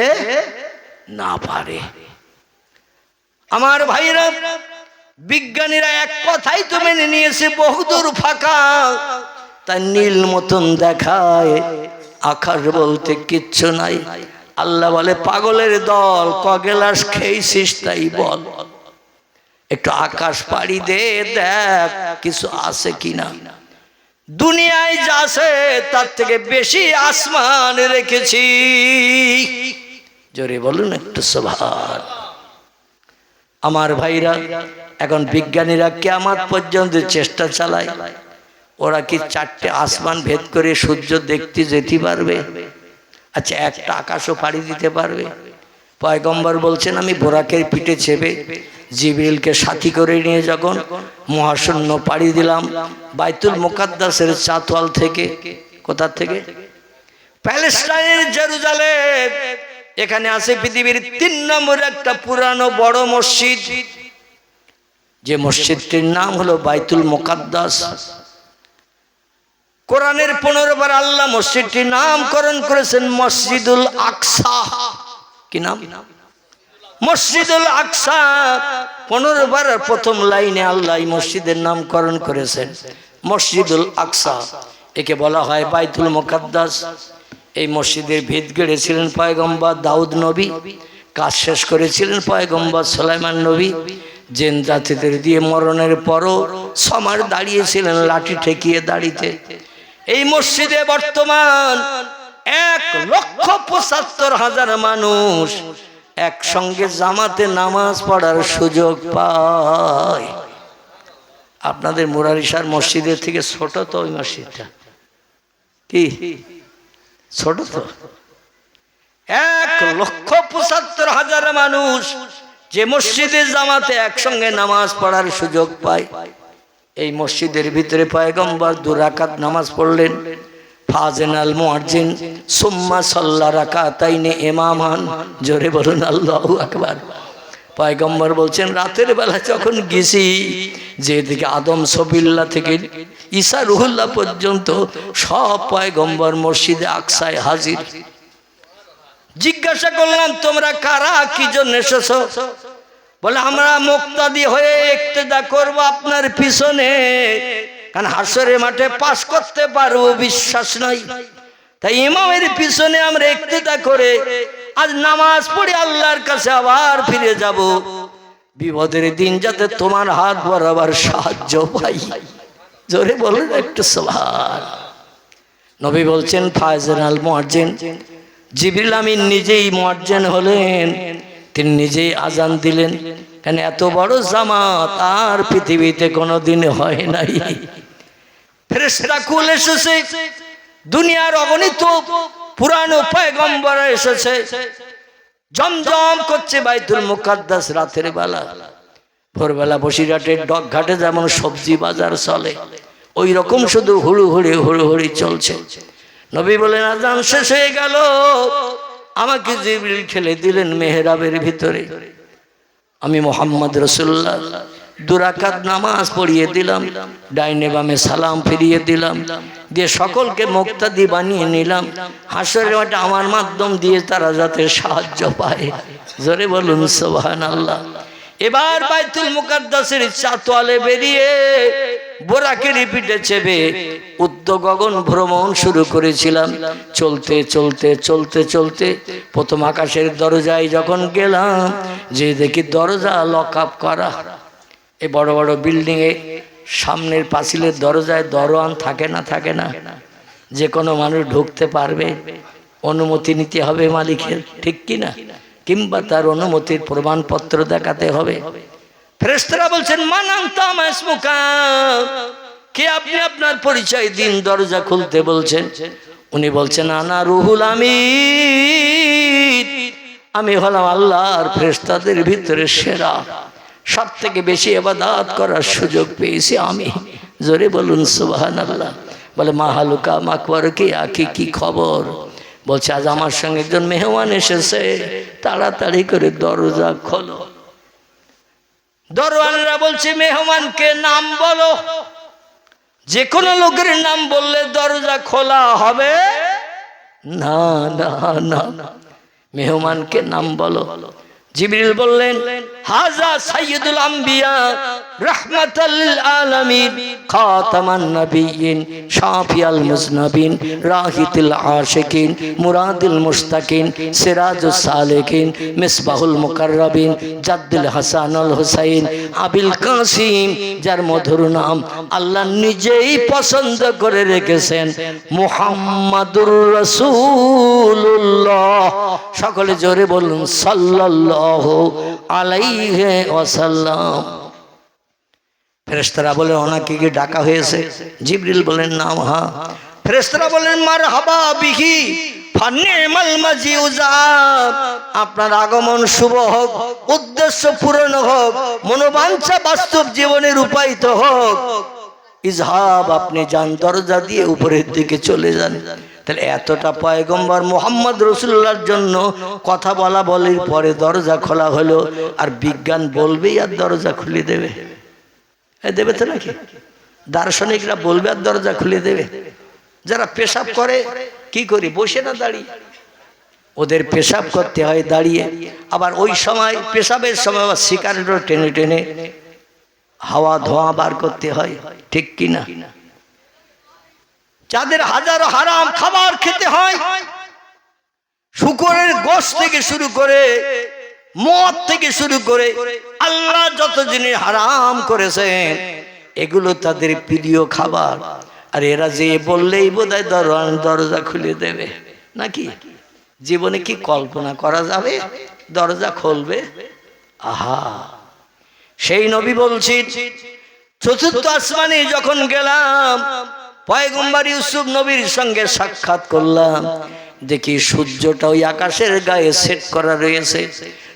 না পারে। আমার ভাইরা, বিজ্ঞানীরা এক কথাই তো মেনে নিয়েছে, বহুদূর ফাঁকা, তাই নীল মতন দেখায়, আকাশ বলতে কিচ্ছু নাই। আল্লাহ বলে পাগলের দল, কগেলাস খেয়েছিস তাই বল, একটু আকাশ পাড়ি দে, দেখ কিছু আছে কিনা। দুনিয়ায় যা আছে তার থেকে বেশি আসমান রেখেছি। জোরে বলুন একটু সুবহান। আমার ভাইরা, এখন বিজ্ঞানীরা কিয়ামত পর্যন্ত চেষ্টা চালায়, ওরা কি 4টে আসমান ভেদ করে সূর্য দেখতে যেতে পারবে? আচ্ছা, একটা আকাশও পাড়ি দিতে পারবে? পয়গম্বর বলছেন আমি বোরাকের পিঠে চেপে জিবরিলকে সাথী করে নিয়ে যখন মহাশূন্য পাড়ি দিলাম, বাইতুল মুকাদ্দাসের চাতওয়াল থেকে, কোথা থেকে? প্যালেস্টাইনের জেরুজালেম। এখানে আছে পৃথিবীর 3 নম্বর একটা পুরানো বড় মসজিদ, যে মসজিদটির নাম হলো বাইতুল মুকাদ্দাস। কোরআনের 15 বার আল্লাহ মসজিদটির নামকরণ করেছেন মসজিদুল আকসা। কি নাম? মসজিদুল আকসা। 15 বার প্রথম লাইনে আল্লাহ এই মসজিদের নামকরণ করেছেন মসজিদুল আকসা। একে বলা হয় বাইতুল মুকাদ্দাস। এই মসজিদের ভিত গেড়েছিলেন পয়গম্বর দাউদ নবী, কাজ শেষ করেছিলেন পয়গম্বর সুলাইমান নবী। জিন জাতিদের দিয়ে মরণের পরও সমার দাঁড়িয়েছিলেন লাঠি ঠেকিয়ে দাঁড়িতে। এই মসজিদে বর্তমান 1,75,000 মানুষ একসঙ্গে জামাতে নামাজ পড়ার সুযোগ পায়। আপনাদের মুরারিসার মসজিদের থেকে ছোট তো ওই মসজিদটা? কি ছোট তো? 1,75,000 মানুষ যে মসজিদে জামাতে একসঙ্গে নামাজ পড়ার সুযোগ পায়। এই মসজিদের ভিতরে পয়গম্বর 2 রাকাত নামাজ পড়লেন। ফাজনাল মুয়াজ্জিন সুম্মা সাল্লা রাকাতাইনি ইমামান। জোরে বলুন আল্লাহু আকবার। পয়গম্বর বলছেন রাতের বেলা যখন গেছি, যেদিকে আদম সবিল্লা থেকে ঈসা রুহুল্লাহ পর্যন্ত সব পয়গম্বর মসজিদে আকসায় হাজির। জিজ্ঞাসা করলাম তোমরা কারা, কি জন্য এসেছো? বলে আমরা মুক্তাদি হয়ে ইক্তেদা করব আপনার পিছনে, কারণ হাসরের মাঠে পাস করতে পারবো বিশ্বাস নাই, তাই ইমামের পিছনে আমরা ইক্তেদা করে আজ নামাজ পড়ে আল্লাহর কাছে আবার ফিরে যাব, বিপদের দিন যাতে তোমার হাত বরাবর সাহায্য পাই। জোরে বলুন একটু সুবহান। নবী বলছেন ফায়জানাল মুয়াজ্জিন, জিবরিল আমিন নিজেই মুয়াজ্জিন হলেন, তিনি নিজেই আজান দিলেন। কেন এত বড় জামাত আর পৃথিবীতে কোনোদিন হয় নাই। ফেরেশতা কুল এসেছে, দুনিয়ার অগণিত পুরানো পয়গম্বর এসেছে, জমজম করছে বাইতুল মুকাদ্দাস রাতের বেলা। ভোরবেলা বসিরহাটের ডকঘাটে যেমন সবজি বাজার চলে, ওই রকম শুধু হুড়ুহুড়ি হুড়ুহুড়ি চলছে। নবী বলেন আজান শেষ হয়ে গেল, আমাকে জিবরিল ঠেলে দিলেন মেহরাবের ভিতরে। আমি মুহাম্মদ রাসূলুল্লাহ 2 রাকাত নামাজ পড়িয়ে দিলাম, ডাইনে বামে সালাম ফিরিয়ে দিলাম, দিয়ে সকলকে মুক্তাদি বানিয়ে নিলাম। হাসরের মাঠে আমার মাধ্যম দিয়ে তারা যাতে সাহায্য পায়। জোরে বলুন সুবহানাল্লাহ। এবার বাইতুল মুকাদ্দাসের চাতওয়ালে বেরিয়ে বোরাকের পিঠে চেপে উদ্যোগগন ভ্রমণ শুরু করেছিলাম। চলতে চলতে চলতে চলতে প্রথম আকাশের দরজায় যখন গেলাম, যে দেখি দরজা লক আপ করা। এই বড় বড় বিল্ডিংয়ে সামনের পাঁচিলের দরজায় দরওয়ান থাকে না, যে কোনো মানুষ ঢুকতে পারবে, অনুমতি নিতে হবে মালিকের, ঠিক কি না? কিংবা তার অনুমতির প্রমাণপত্র দেখাতে হবে। ফেরেশতারা বলছেন মান আনতা মা ইসমুকা, কে আপনি, আপনার পরিচয় দিন। দরজা খুলতে বলছেন, উনি বলছেন আনা রুহুল আমিন, আমি হলাম আল্লাহর ফেরেশতাদের ভিতরে সেরা, সব থেকে বেশি ইবাদত করার সুযোগ পেয়েছি আমি। জোরে বলুন সুবহানাল্লাহ। বলে মা হালুকা মাকবার কি খবর? বলছে আজ আমার সঙ্গে একজন মেহমান এসেছে, তাড়াতাড়ি করে দরজা খোলো। দরওয়ানরা বলছে মেহমানকে নাম বলো। যে কোনো লোকের নাম বললে দরজা খোলা হবে না, না না, মেহমানকে নাম বলো। জিবরিল বললেন হাজা সাইয়্যিদুল আম্বিয়া রাহমাতাল লিল আলামিন খাতামান নাবিয়্যিন শাফিয়াল মুজনাবিন রাহিতুল আশিকিন মুরাদুল মুশতাকিন সিরাজুস সালিকিন মিসবাহুল মুকাররাবিন জাদ্দুল হাসানুল হুসাইন আবিল কাসিম, যার মধুর নাম আল্লাহ নিজেই পছন্দ করে রেখেছেন মুহাম্মাদুর রাসূলুল্লাহ। সকলে জোরে বলুন সাল্লাল্লাহু আলাইহি ওয়াসাল্লাম। ফেরেশতারা বলেন ওনাকে কি ডাকা হয়েছে? জিবরিল বলেন নাম হ্যাঁ। ফেরেশতারা বলেন মারহাবা বিহি ফানিমাল মাজিউজা, আপনার আগমন শুভ হোক, উদ্দেশ্য পূরণ হোক, মনোবাঞ্ছা বাস্তব জীবনে রূপায়িত হোক। ইজহাব, আপনি যান, দরজা দিয়ে উপরের দিকে চলে যান। তাহলে এতটা পয়গম্বর মুহাম্মদ রাসূলুল্লাহর জন্য কথা বলা বলির পরে দরজা খোলা হলো, আর বিজ্ঞান বলবেই আর দরজা খুলে দেবে? দেবে তো নাকি? দার্শনিকরা বলবে আর দরজা খুলে দেবে? যারা পেশাব করে কি করি, বসে না দাঁড়িয়ে? ওদের পেশাব করতে হয় দাঁড়িয়ে, আবার ওই সময় পেশাবের সময় আবার সিগারেটও টেনে টেনে হাওয়া ধোঁয়া বার করতে হয়, ঠিক কিনা? যাদের হাজারো হারাম খাবার খেতে হয়, শুকরের গোশত থেকে শুরু করে মদ থেকে শুরু করে আল্লাহ যত জিনিস হারাম করেছেন এগুলো তাদের প্রিয় খাবার, আর এরা যে বললেই বোধহয় দরজা খুলে দেবে নাকি? জীবনে কি কল্পনা করা যাবে দরজা খুলবে? আহা, সেই নবী বলছেন চতুর্থ আসমানে যখন গেলাম, পয়গম্বর ইউসুফ নবীর সঙ্গে সাক্ষাৎ করলাম, দেখি সূর্যটা ওই আকাশের গায়ে সেট করা রয়েছে।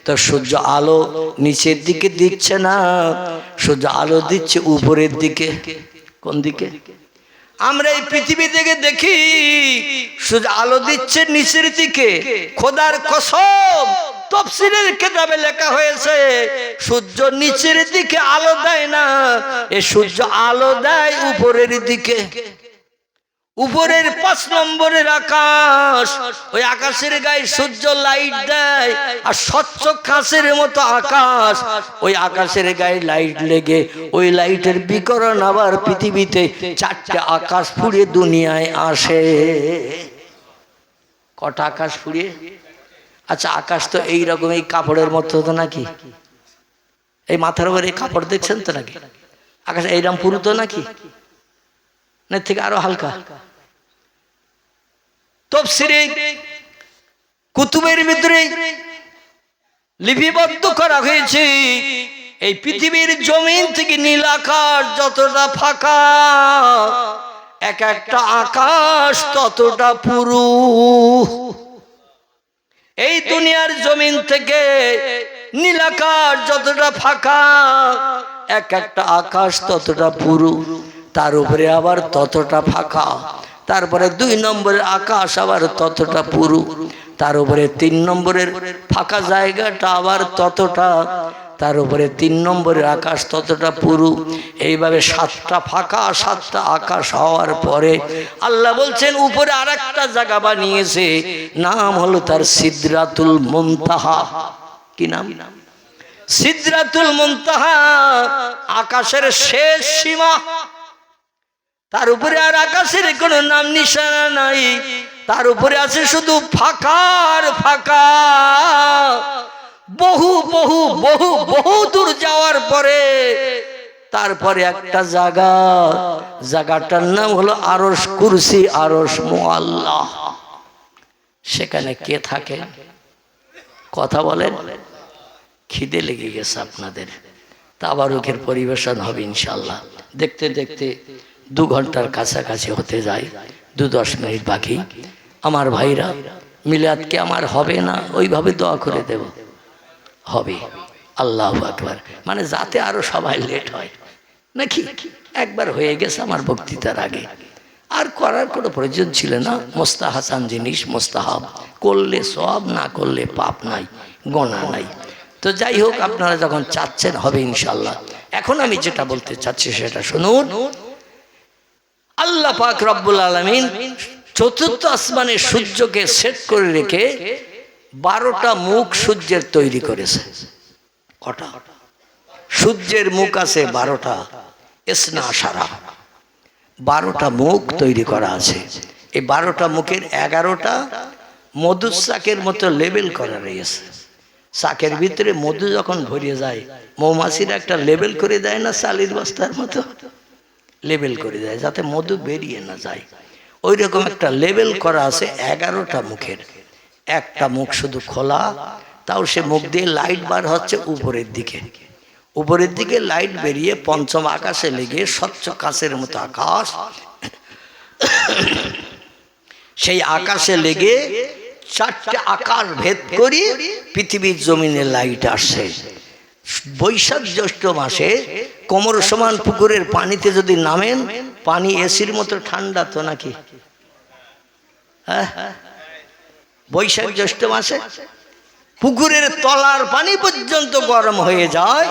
তো সূর্য আলো নিচের দিকে দিচ্ছে না, সূর্য আলো দিচ্ছে উপরের দিকে। কোন দিকে? আমরা এই পৃথিবী থেকে দেখি সূর্য আলো দিচ্ছে নিচের দিকে। খোদার কসম, তাফসীরের কিতাবে লেখা হয়েছে সূর্য নিচের দিকে আলো দেয় না, এ সূর্য আলো দেয় উপরের দিকে। উপরের 5 নম্বরের আকাশ, ওই আকাশের গায়ে সূর্য লাইট দেয়, আর স্বচ্ছ কাঁচের মতো আকাশ, ওই আকাশের গায়ে লাইট লেগে ওই লাইটের বিকিরণ আবার পৃথিবীতে 4টে আকাশ ফুরিয়ে দুনিয়ায় আসে। কটা আকাশ ফুরিয়ে? আচ্ছা, আকাশ তো এইরকম এই কাপড়ের মতো তো নাকি? এই মাথার উপরে এই কাপড় দেখছেন তো নাকি? আকাশ এইরকম পুরু তো নাকি? না থেকে আরো হালকা? তাফসীরে কুতুবের ভিতরে লিপিবদ্ধ করা হয়েছে এই পৃথিবীর জমিন থেকে নীল আকাশ যতটা ফাঁকা, এক একটা আকাশ ততটা পুরু। এই দুনিয়ার জমিন থেকে নীল আকাশ যতটা ফাঁকা, এক একটা আকাশ ততটা পুরু, তার উপরে আবার ততটা ফাঁকা, তারপরে 2 নম্বরের আকাশ আবার ততটা পুরু, তার উপরে 3 নম্বরের ফাঁকা জায়গাটা আবার ততটা, তার উপরে 3 নম্বরের আকাশ ততটা পুরু। এইভাবে 7টা ফাঁকা 7টা আকাশ হওয়ার পরে আল্লাহ বলছেন উপরে আরেকটা জায়গা বানিয়েছে, নাম হলো তার সিদরাতুল মুনতাহা। কি নাম? সিদরাতুল মুনতাহা, আকাশের শেষ সীমা। তার উপরে আর আকাশের কোনো নাম নিশানা নাই, তার উপরে আছে শুধু ফাঁকার ফাঁকা। বহু বহু বহু বহু দূর যাওয়ার পরে তারপরে একটা জায়গাটার নাম হলো আরশ কুরসি, আরশ মুআল্লাহ। সেখানে কে থাকে? কথা বলেন। খিদে লেগে গেছে আপনাদের, তাবারুকের পরিবেশন হবে ইনশাল্লাহ। দেখতে দেখতে 2 ঘন্টার কাছাকাছি হতে যায়, 2-10 মিনিট বাকি। আমার ভাইরা, মিলাদকে আমার হবে না, ওইভাবে দোয়া করে দেব, হবে। আল্লাহু আকবার। মানে যাতে আরো সবাই লেট হয় নাকি। একবার হয়ে গেছে আমার বক্তৃতার আগে, আর করার কোনো প্রয়োজন ছিল না। মোস্তাহাসান জিনিস, মোস্তাহাব, করলে সব, না করলে পাপ নাই, গোনা নাই। তো যাই হোক, আপনারা যখন চাচ্ছেন হবে ইনশাল্লাহ। এখন আমি যেটা বলতে চাচ্ছি সেটা শুনুন। আল্লাহ পাক রব্বুল আলামিন চতুর্থ আসমানে সূর্যকে সেট করে রেখে 12টা মুখ সূর্যের তৈরি করেছে। কটা? সূর্যের মুখ আছে 12টা, ইসনা আশারা, 12টা মুখ তৈরি করা আছে। এই 12টা মুখের 11টা মধুর চাকের মতো লেবেল করা রয়েছে। চাকের ভিতরে মধু যখন ভরিয়ে যায়, মৌমাছিরা একটা লেবেল করে দেয় না, চালের বস্তার মতো লেবেল করে দেয় যাতে মধু বেরিয়ে না যায়। ওই রকম একটা লেবেল করা আছে 11টা মুখের। একটা মুখ শুধু খোলা, তাও সে মুখ দিয়ে লাইট বার হচ্ছে উপরের দিকে। উপরের দিকে লাইট বেরিয়ে পঞ্চম আকাশে লেগে স্বচ্ছ কাচের মতো আকাশ, সেই আকাশে লেগে 4টে আকাশ ভেদ করি পৃথিবীর জমিনে লাইট আসছে। বৈশাখ জ্যৈষ্ঠ মাসে কোমর সমান পুকুরের পানিতে যদি নামেন, পানি এসির মতো ঠান্ডা তো নাকি? হ্যাঁ, বৈশাখ জ্যৈষ্ঠ মাসে পুকুরের তলার পানি পর্যন্ত গরম হয়ে যায়।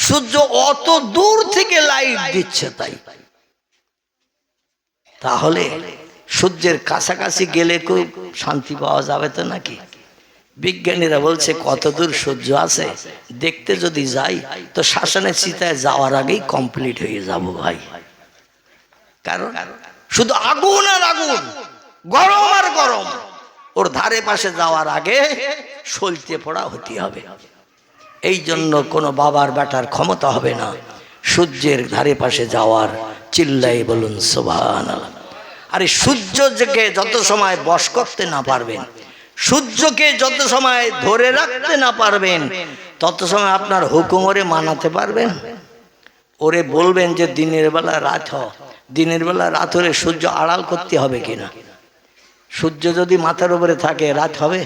সূর্য অত দূর থেকে লাইট দিচ্ছে তাই। তাহলে সূর্যের কাছাকাছি গেলে খুব শান্তি পাওয়া যাবে তো নাকি? বিজ্ঞানীরা বলছে কত দূর সূর্য আছে দেখতে যদি যাই তো শ্মশানের চিতায় যাওয়ার আগেই কমপ্লিট হয়ে যাব ভাই। কারণ শুধু আগুন আর আগুন, গরম আর গরম, ওর ধারে পাশে যাওয়ার আগে সলতে পড়া হতে হবে। এই জন্য কোনো বাবার বেটার ক্ষমতা হবে না সূর্যের ধারে পাশে যাওয়ার। চিল্লাই বলুন সুবহানাল্লাহ। আরে সূর্যকে যত সময় বশ করতে না পারবেন, সূর্যকে যত সময় ধরে রাখতে না পারবেন, তত সময় আপনার হুকুম ওরে মানাতে পারবেন? ওরে বলবেন যে দিনের বেলা রাত হ, দিনের বেলা রাত হলে সূর্য আড়াল করতে হবে কিনা? সূর্য যদি মাথার উপরে থাকে রাত হবে?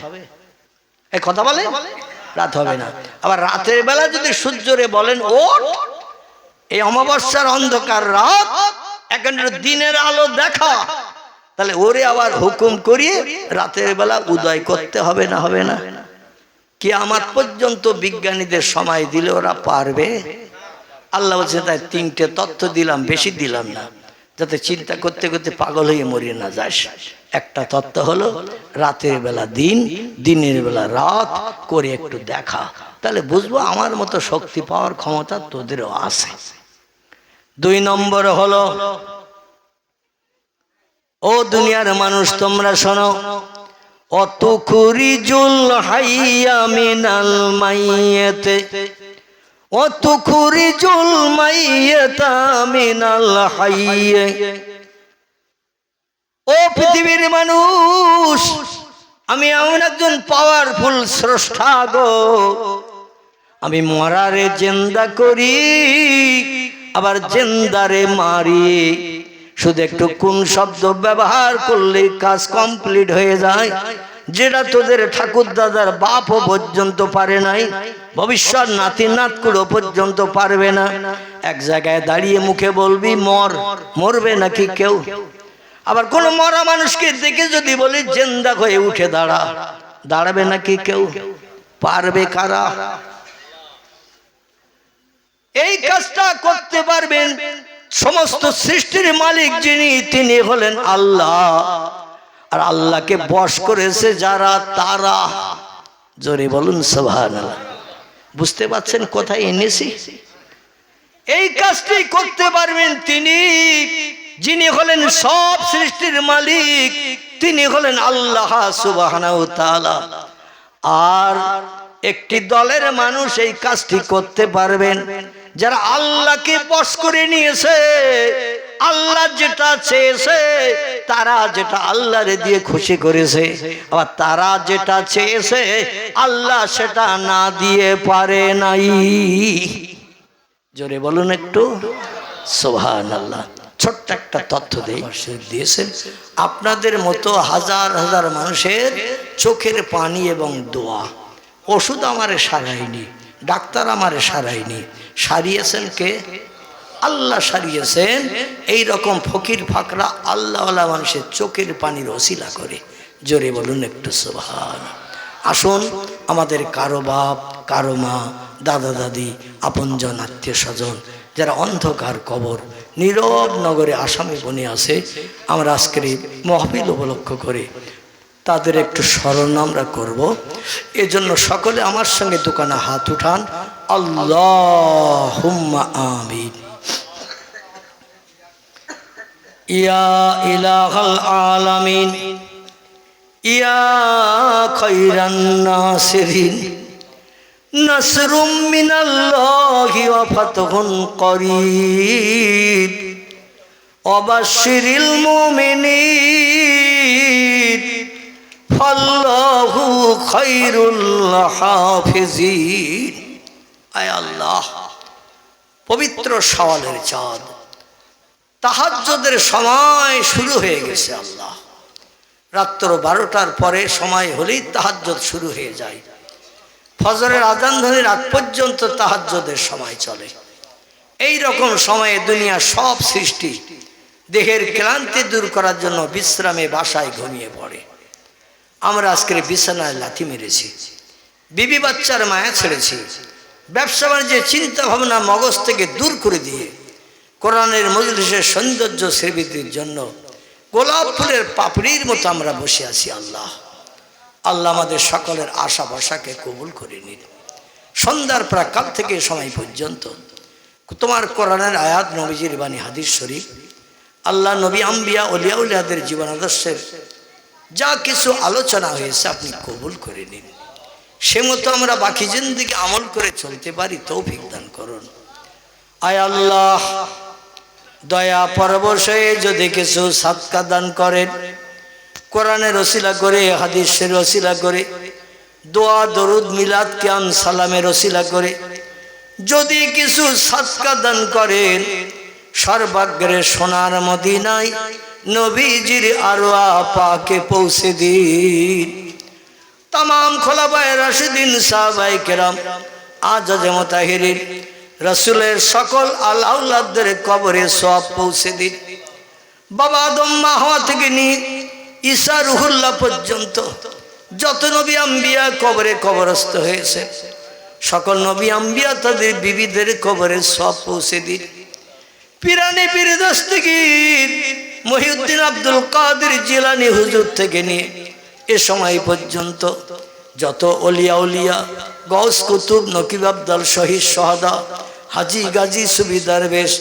এই কথা বলে রাত হবে না। আবার রাতের বেলা যদি সূর্যরে বলেন ওঠ, এই অমাবস্যার অন্ধকার রাত, এখন দিনের আলো দেখা, তাহলে ওরে আবার হুকুম করিয়ে রাতের বেলা উদয় করতে হবে না? হবে না? কিয়ামত পর্যন্ত বিজ্ঞানীদের সময় দিলে ওরা পারবে? আল্লাহ বলছে তাই 3টে তথ্য দিলাম, বেশি দিলাম না, যাতে চিন্তা করতে করতে পাগল হয়ে মরিয়ে না যাস। একটা তত্ত্ব হলো রাতের বেলা দিন, দিনের বেলা রাত করে একটু দেখা, তাহলে বুঝবো আমার মতো শক্তি পাওয়ার ক্ষমতা তোদেরও আছে। 2 নম্বর হলো, ও দুনিয়ার মানুষ তোমরা শোনো, অতুখরিজুল হাইয়া মিনাল মাইয়াতে অতুখরিজুল মাইয়াতা মিনাল হাইয়ে। ও পৃথিবীর মানুষ, আমি এমন একজন পাওয়ারফুল স্রষ্টা গো, আমি মরারে জিন্দা করি আবার জিন্দারে মারি। শুধু একটু কোন শব্দ ব্যবহার করলে কাজ কমপ্লিট হয়ে যায়, যেটা তোদের ঠাকুর দাদার বাপও পর্যন্ত পারে নাই, ভবিষ্যৎ নাতি নাতকুড়ো পর্যন্ত পারবে না। এক জায়গায় দাঁড়িয়ে মুখে বলবি মর, মরবে নাকি কেউ? আবার কোন মরা মানুষকে দেখে যদি বলি জিন্দা হয়ে উঠে দাঁড়া, দাঁড়াবে নাকি কেউ? পারবে কারা? এই কাজটা করতে পারবেন সমস্ত সৃষ্টির মালিক যিনি, তিনি হলেন আল্লাহ। আর আল্লাহকে বশ করেছে যারা, তারা, জোরে বলুন সুবহানাল্লাহ। বুঝতে পারছেন কোথায় এনেছি? এই কাজটি করতে পারবেন তিনি, যিনি হলেন সব সৃষ্টির মালিক, তিনি হলেন আল্লাহ সুবহানাহু ওয়া তাআলা। আর একটি দলের মানুষ এই কাজটি করতে পারবেন, যারা আল্লাহকে বশ করে নিয়েছে, আল্লাহ যেটা চেয়েছে, তারা যেটা আল্লাহরে দিয়ে খুশি করেছে, আবার তারা যেটা চেয়েছে আল্লাহ সেটা না দিয়ে পারে নাই। জোরে বলুন একটু সুবহানাল্লাহ। ছোট্ট একটা তথ্য দিয়েছেন, আপনাদের মতো হাজার হাজার মানুষের চোখের পানি এবং দোয়া, ওষুধ আমারে সারায়নি, ডাক্তার আমারে সারায়নি, সারিয়েছেন কে? আল্লাহ সারিয়েছেন। এই রকম ফকির ফাকরা আল্লাহওয়ালা মানুষের চোখের পানির ওসিলা করে। জোরে বলুন একটু সুবহান। আসুন, আমাদের কারো বাপ, কারো মা, দাদা দাদি, আপনজন, আত্মীয় স্বজন যারা অন্ধকার কবর নীরব নগরে আসামি বনে আছে, আমরা আজকের এই মাহফিল উপলক্ষ করে তাদের একটু স্মরণ আমরা করব। এজন্য সকলে আমার সঙ্গে দোকানে হাত উঠান, আল্লাহুম্মা আমিন। ইয়া ইলাহাল আলামিন, ইয়া খায়রান নাসিরিন, নাসরুম মিনাল্লাহি ওয়া ফাতহুন করিব, ওয়াবাশশিরিল মুমিনিন, ফাল্লাহু খায়রুল হাফিজিন। আয় আল্লাহ, পবিত্র শাওয়ালের চাঁদ, তাহাজ্জুদের সময় শুরু হয়ে গেছে। আল্লাহ, রাত্র 12টার পরে সময় হলেই তাহাজ্জুদ শুরু হয়ে যায়। ফজরের আযান ধ্বনির আগ পর্যন্ত তাহাজ্জুদের সময় চলে। এই রকম সময়ে দুনিয়ার সব সৃষ্টি দেহের ক্লান্তি দূর করার জন্য বিশ্রামে বাসায় ঘুমিয়ে পড়ে। আমরা আজকের বিছানায় লাথি মেরেছি, বিবি বাচ্চার মায়া ছেড়েছি, ব্যবসা বাণিজ্যের চিন্তা ভাবনা মগজ থেকে দূর করে দিয়ে কোরআনের মজলিসের সৌন্দর্য স্বীকৃতির জন্য গোলাপ ফুলের পাপড়ির মতো আমরা বসে আছি। আল্লাহ, আল্লাহ আমাদের সকলের আশা ভরসাকে কবুল করে নিন। সন্ধ্যার প্রাক্কাল থেকে সময় পর্যন্ত তোমার কোরআনের আয়াত, নবীজির বাণী, হাদিস শরীফ, আল্লাহ নবী, আম্বিয়া, ওলিয়া উলিয়াদের জীবন আদর্শের যা কিছু আলোচনা হয়েছে আপনি কবুল করে নিন। সে মতো আমরা বাকি জিন্দেগি আমল করে চলতে পারি, তৌফিক দান করুন। আয় আল্লাহ, দয়া পরবশ হয়ে যদি কিছু সাদকা দান করেন, কোরআনের ওসিলা করে, হাদিসের ওসিলা করে, দোয়া দরুদ মিলাদ কিয়াম সালামের ওসিলা করে যদি কিছু সাদকা দান করেন, সর্বাগ্রে সোনার মদিনায় নবীজির আরওয়া পাকে পৌঁছে দিন। তামাম খোলাফায়ে রাশিদিন, সাহাবায়ে কেরাম, আজাজে মুতাহিরিন, রাসূলের সকল আউলাদদের কবরে সওয়াব পৌঁছে দিন। বাবা আদম, মা হাওয়া থেকে নিয়ে ঈসা রুহুল্লাহ পর্যন্ত যত নবী আম্বিয়া কবরে কবরস্থ হয়েছে, সকল নবী আম্বিয়া তাদের বিবিদের কবরে সওয়াব পৌঁছে দিন। পিরানি পীর দস্তগীর মহিউদ্দিন আব্দুল কাদের জিলানী হুজুর থেকে নিয়ে এ সময় পর্যন্ত যত ওলিয়া উলিয়া, গৌস কুতুব, নকিব আবদাল, শহীদ সোহাদা, হাজি গাজী, সুফি দরবেশ,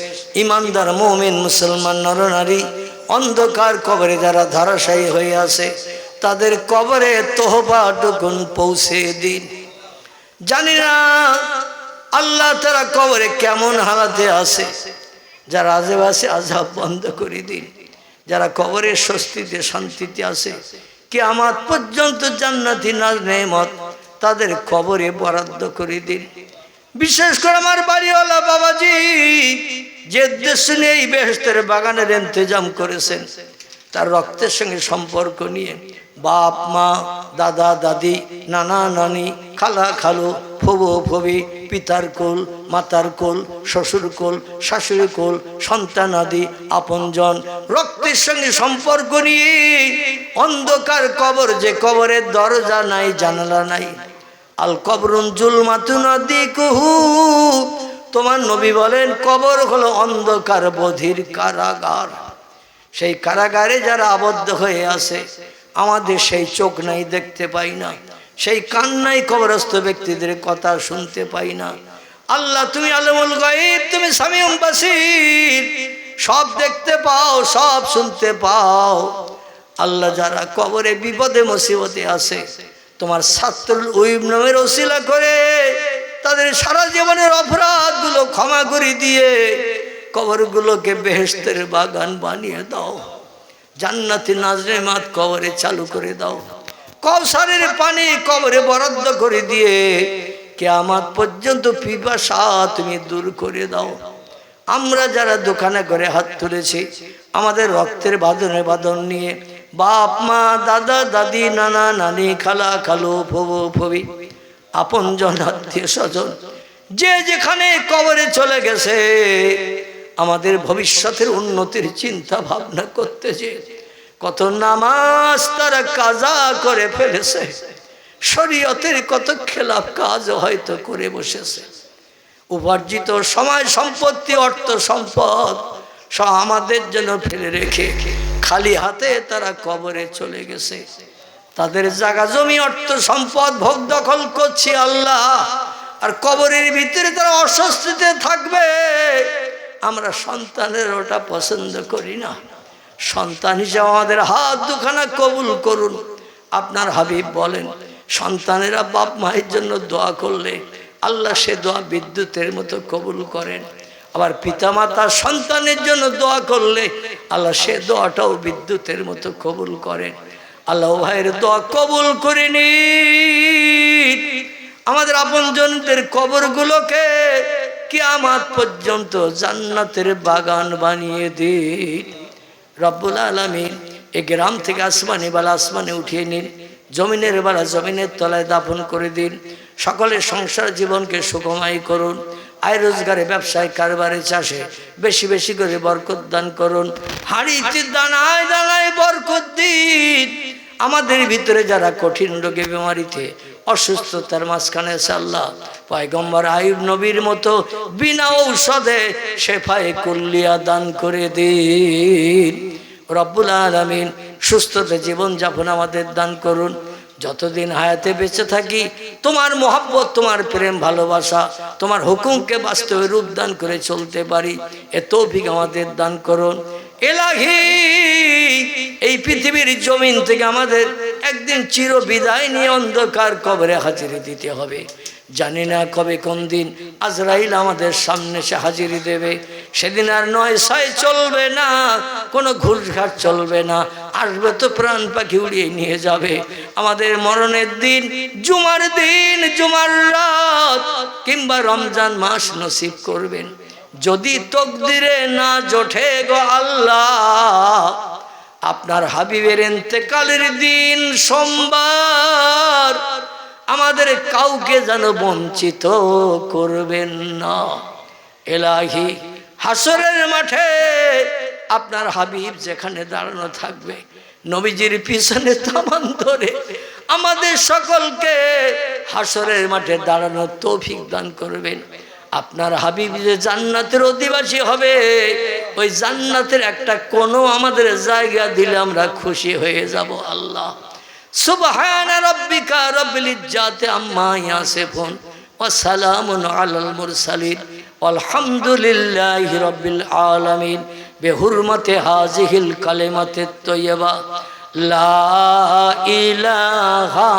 ইমানদার মুমিন মুসলমান নরনারী অন্ধকার কবরে যারা ধারাশায়ী হয়ে আছে, তাদের কবরে তোহবা টুকুন পৌঁছে দিন। জানি না আল্লাহ তারা কবরে কেমন হালাতে আছে, যারা আজেব আছে আযাব বন্ধ করে দিন। যারা কবরের স্বস্তিতে শান্তিতে আছে, কিয়ামত পর্যন্ত জান্নাতি নাজ নেমত তাদের কবরে বরাদ্দ করে দিন। বিশেষ করে আমার বাড়িওয়ালা বাবাজি যে উদ্দেশ্য নিয়ে এই বেহেশতের বাগানের ইন্তজাম করেছেন, তার রক্তের সঙ্গে সম্পর্ক নিয়ে বাপ মা, দাদা দাদি, নানা নানি, খালা খালু, ফুবু ফুবি, পিতার কোল, মাতার কোল, শ্বশুর কোল, শাশুড়ি কোল, সন্তান আদি আপনজন, রক্তের সঙ্গে সম্পর্ক নিয়ে অন্ধকার কবর, যে কবরের দরজা নাই, জানালা নাই, আল কবরুন জুলমাতুন আদিকুহু, তোমার নবী বলেন কবর হলো অন্ধকার বধির কারাগার। সেই কারাগারে যারা আবদ্ধ হয়ে আছে, আমাদের সেই চোখ নাই, দেখতে পাই না, সেই কান নাই, কবরস্থ ব্যক্তিদের কথা শুনতে পাই না। আল্লাহ তুমি আলমুল গায়ব, তুমি সামিউল বাসীর, সব দেখতে পাও, সব শুনতে পাও। আল্লাহ যারা কবরে বিপদে মুসিবতে আছে, তোমার সাত্রুল উইব নামের ওসিলা করে তাদের সারা জীবনের অপরাধগুলো ক্ষমা করে দিয়ে কবরগুলোকে বেহেশতের বাগান বানিয়ে দাও, জান্নাতি নাজনেমাত কবরে চালু করে দাও, কওসারের পানি কবরে বরাদ্দ করে দিয়ে কিয়ামত পর্যন্ত পিপাসা তুমি দূর করে দাও। আমরা যারা দোকানে করে হাত তুলেছি, আমাদের রক্তের বাঁধনে বাঁধন নিয়ে বাপ মা দাদা দাদি নানা নানি খালা খালু ফুবু ফুবি আপনজন আত্মীয় স্বজন যে যেখানে কবরে চলে গেছে, আমাদের ভবিষ্যতের উন্নতির চিন্তা ভাবনা করতেছে। কত নামাজ তারা কাজা করে ফেলেছে, শরীয়তের কত খেলাফ কাজ হয়তো করে বসেছে। উপার্জিত সময় সম্পত্তি অর্থ সম্পদ সব আমাদের জন্য ফেলে রেখে খালি হাতে তারা কবরে চলে গেছে। তাদের জায়গা জমি অর্থ সম্পদ ভোগ দখল করছি আল্লাহ, আর কবরের ভিতরে তারা অস্বস্তিতে থাকবে। আমরা সন্তানের ওটা পছন্দ করি না। সন্তান হিসেবে আমাদের হাত দুখানা কবুল করুন। আপনার হাবিব বলেন, সন্তানেরা বাপ মায়ের জন্য দোয়া করলে আল্লাহ সে দোয়া বিদ্যুতের মতো কবুল করেন। আবার পিতামাতা সন্তানের জন্য দোয়া করলে আল্লাহ সে দোয়াটাও বিদ্যুতের মতো কবুল করেন। আল্লাহ ভাইয়ের দোয়া কবুল করে নিন। আমাদের আপনজনদের কবরগুলোকে কিয়ামত পর্যন্ত জান্নাতের বাগান বানিয়ে দিন। রব্বুল আলামিন এই গ্রাম থেকে আসমানে বালা আসমানে উঠিয়ে নিন, জমিনের বালা জমিনের তলায় দাফন করে দিন। সকলের সংসার জীবনকে সুখময় করুন। আয় রোজগারে, ব্যবসায়, কারবারে, চাষে বেশি বেশি করে বরকত দান করুন। হাঁড়িতে দানায় দানায় বরকত দিন। আমাদের ভিতরে যারা কঠিন রোগে বিমারিতে অসুস্থতার মাঝখানে আছে, আল্লাহ পয়গম্বর আইয়ুব নবীর মতো বিনা ঔষধে শেফায়ে কুল্লিয়া দান করে দিন। রব্বুল আলামিন সুস্থতা জীবন যাপন আমাদের দান করুন। যতদিন হায়াতে বেঁচে থাকি তোমার মোহাব্বত, তোমার প্রেম ভালোবাসা, তোমার হুকুমকে বাস্তবে রূপ দান করে চলতে পারি, এ তৌফিক আমাদের দান করুন। এলাহি এই পৃথিবীর জমিন থেকে আমাদের একদিন চির বিদায় নিয়ে অন্ধকার কবরে হাজিরি দিতে হবে। জানি না কবে কোন দিন আজরাইল আমাদের সামনে সে হাজিরি দেবে। সেদিন আর নয় ছয় চলবে না, কোনো ঘুষঘাট চলবে না। আসবে তো প্রাণ পাখি উড়িয়ে নিয়ে যাবে। আমাদের মরণের দিন জুমার দিন, জুমার রাত কিংবা রমজান মাস নসিব করবেন। যদি তকদিরে না জোটে গো আল্লাহ, আপনার হাবিবের ইন্তেকালের দিন সোমবার আমাদের কাউকে যেন বঞ্চিত করবেন না। এলাহি হাসরের মাঠে আপনার হাবিব যেখানে দাঁড়ানো থাকবে, নবীজির পিছনে তামান ধরে আমাদের সকলকে হাসরের মাঠে দাঁড়ানোর তৌফিক দান করবেন। আপনার হাবিব যে জান্নাতের অধিবাসী হবে, ওই জান্নাতের একটা কোনো আমাদের জায়গা দিলে আমরা খুশি হয়ে যাব। আল্লাহ সুবহান রাব্বিকা রাব্বিল ইজ্জাতি আম্মা ইয়াসিফুন ওয়া সালামুন আলাল মুরসালিন আলহামদুলিল্লাহি রাব্বিল আলামিন বিহুরমতি হাযিহিল কালিমাতিত তাইয়্যিবা লা ইলাহা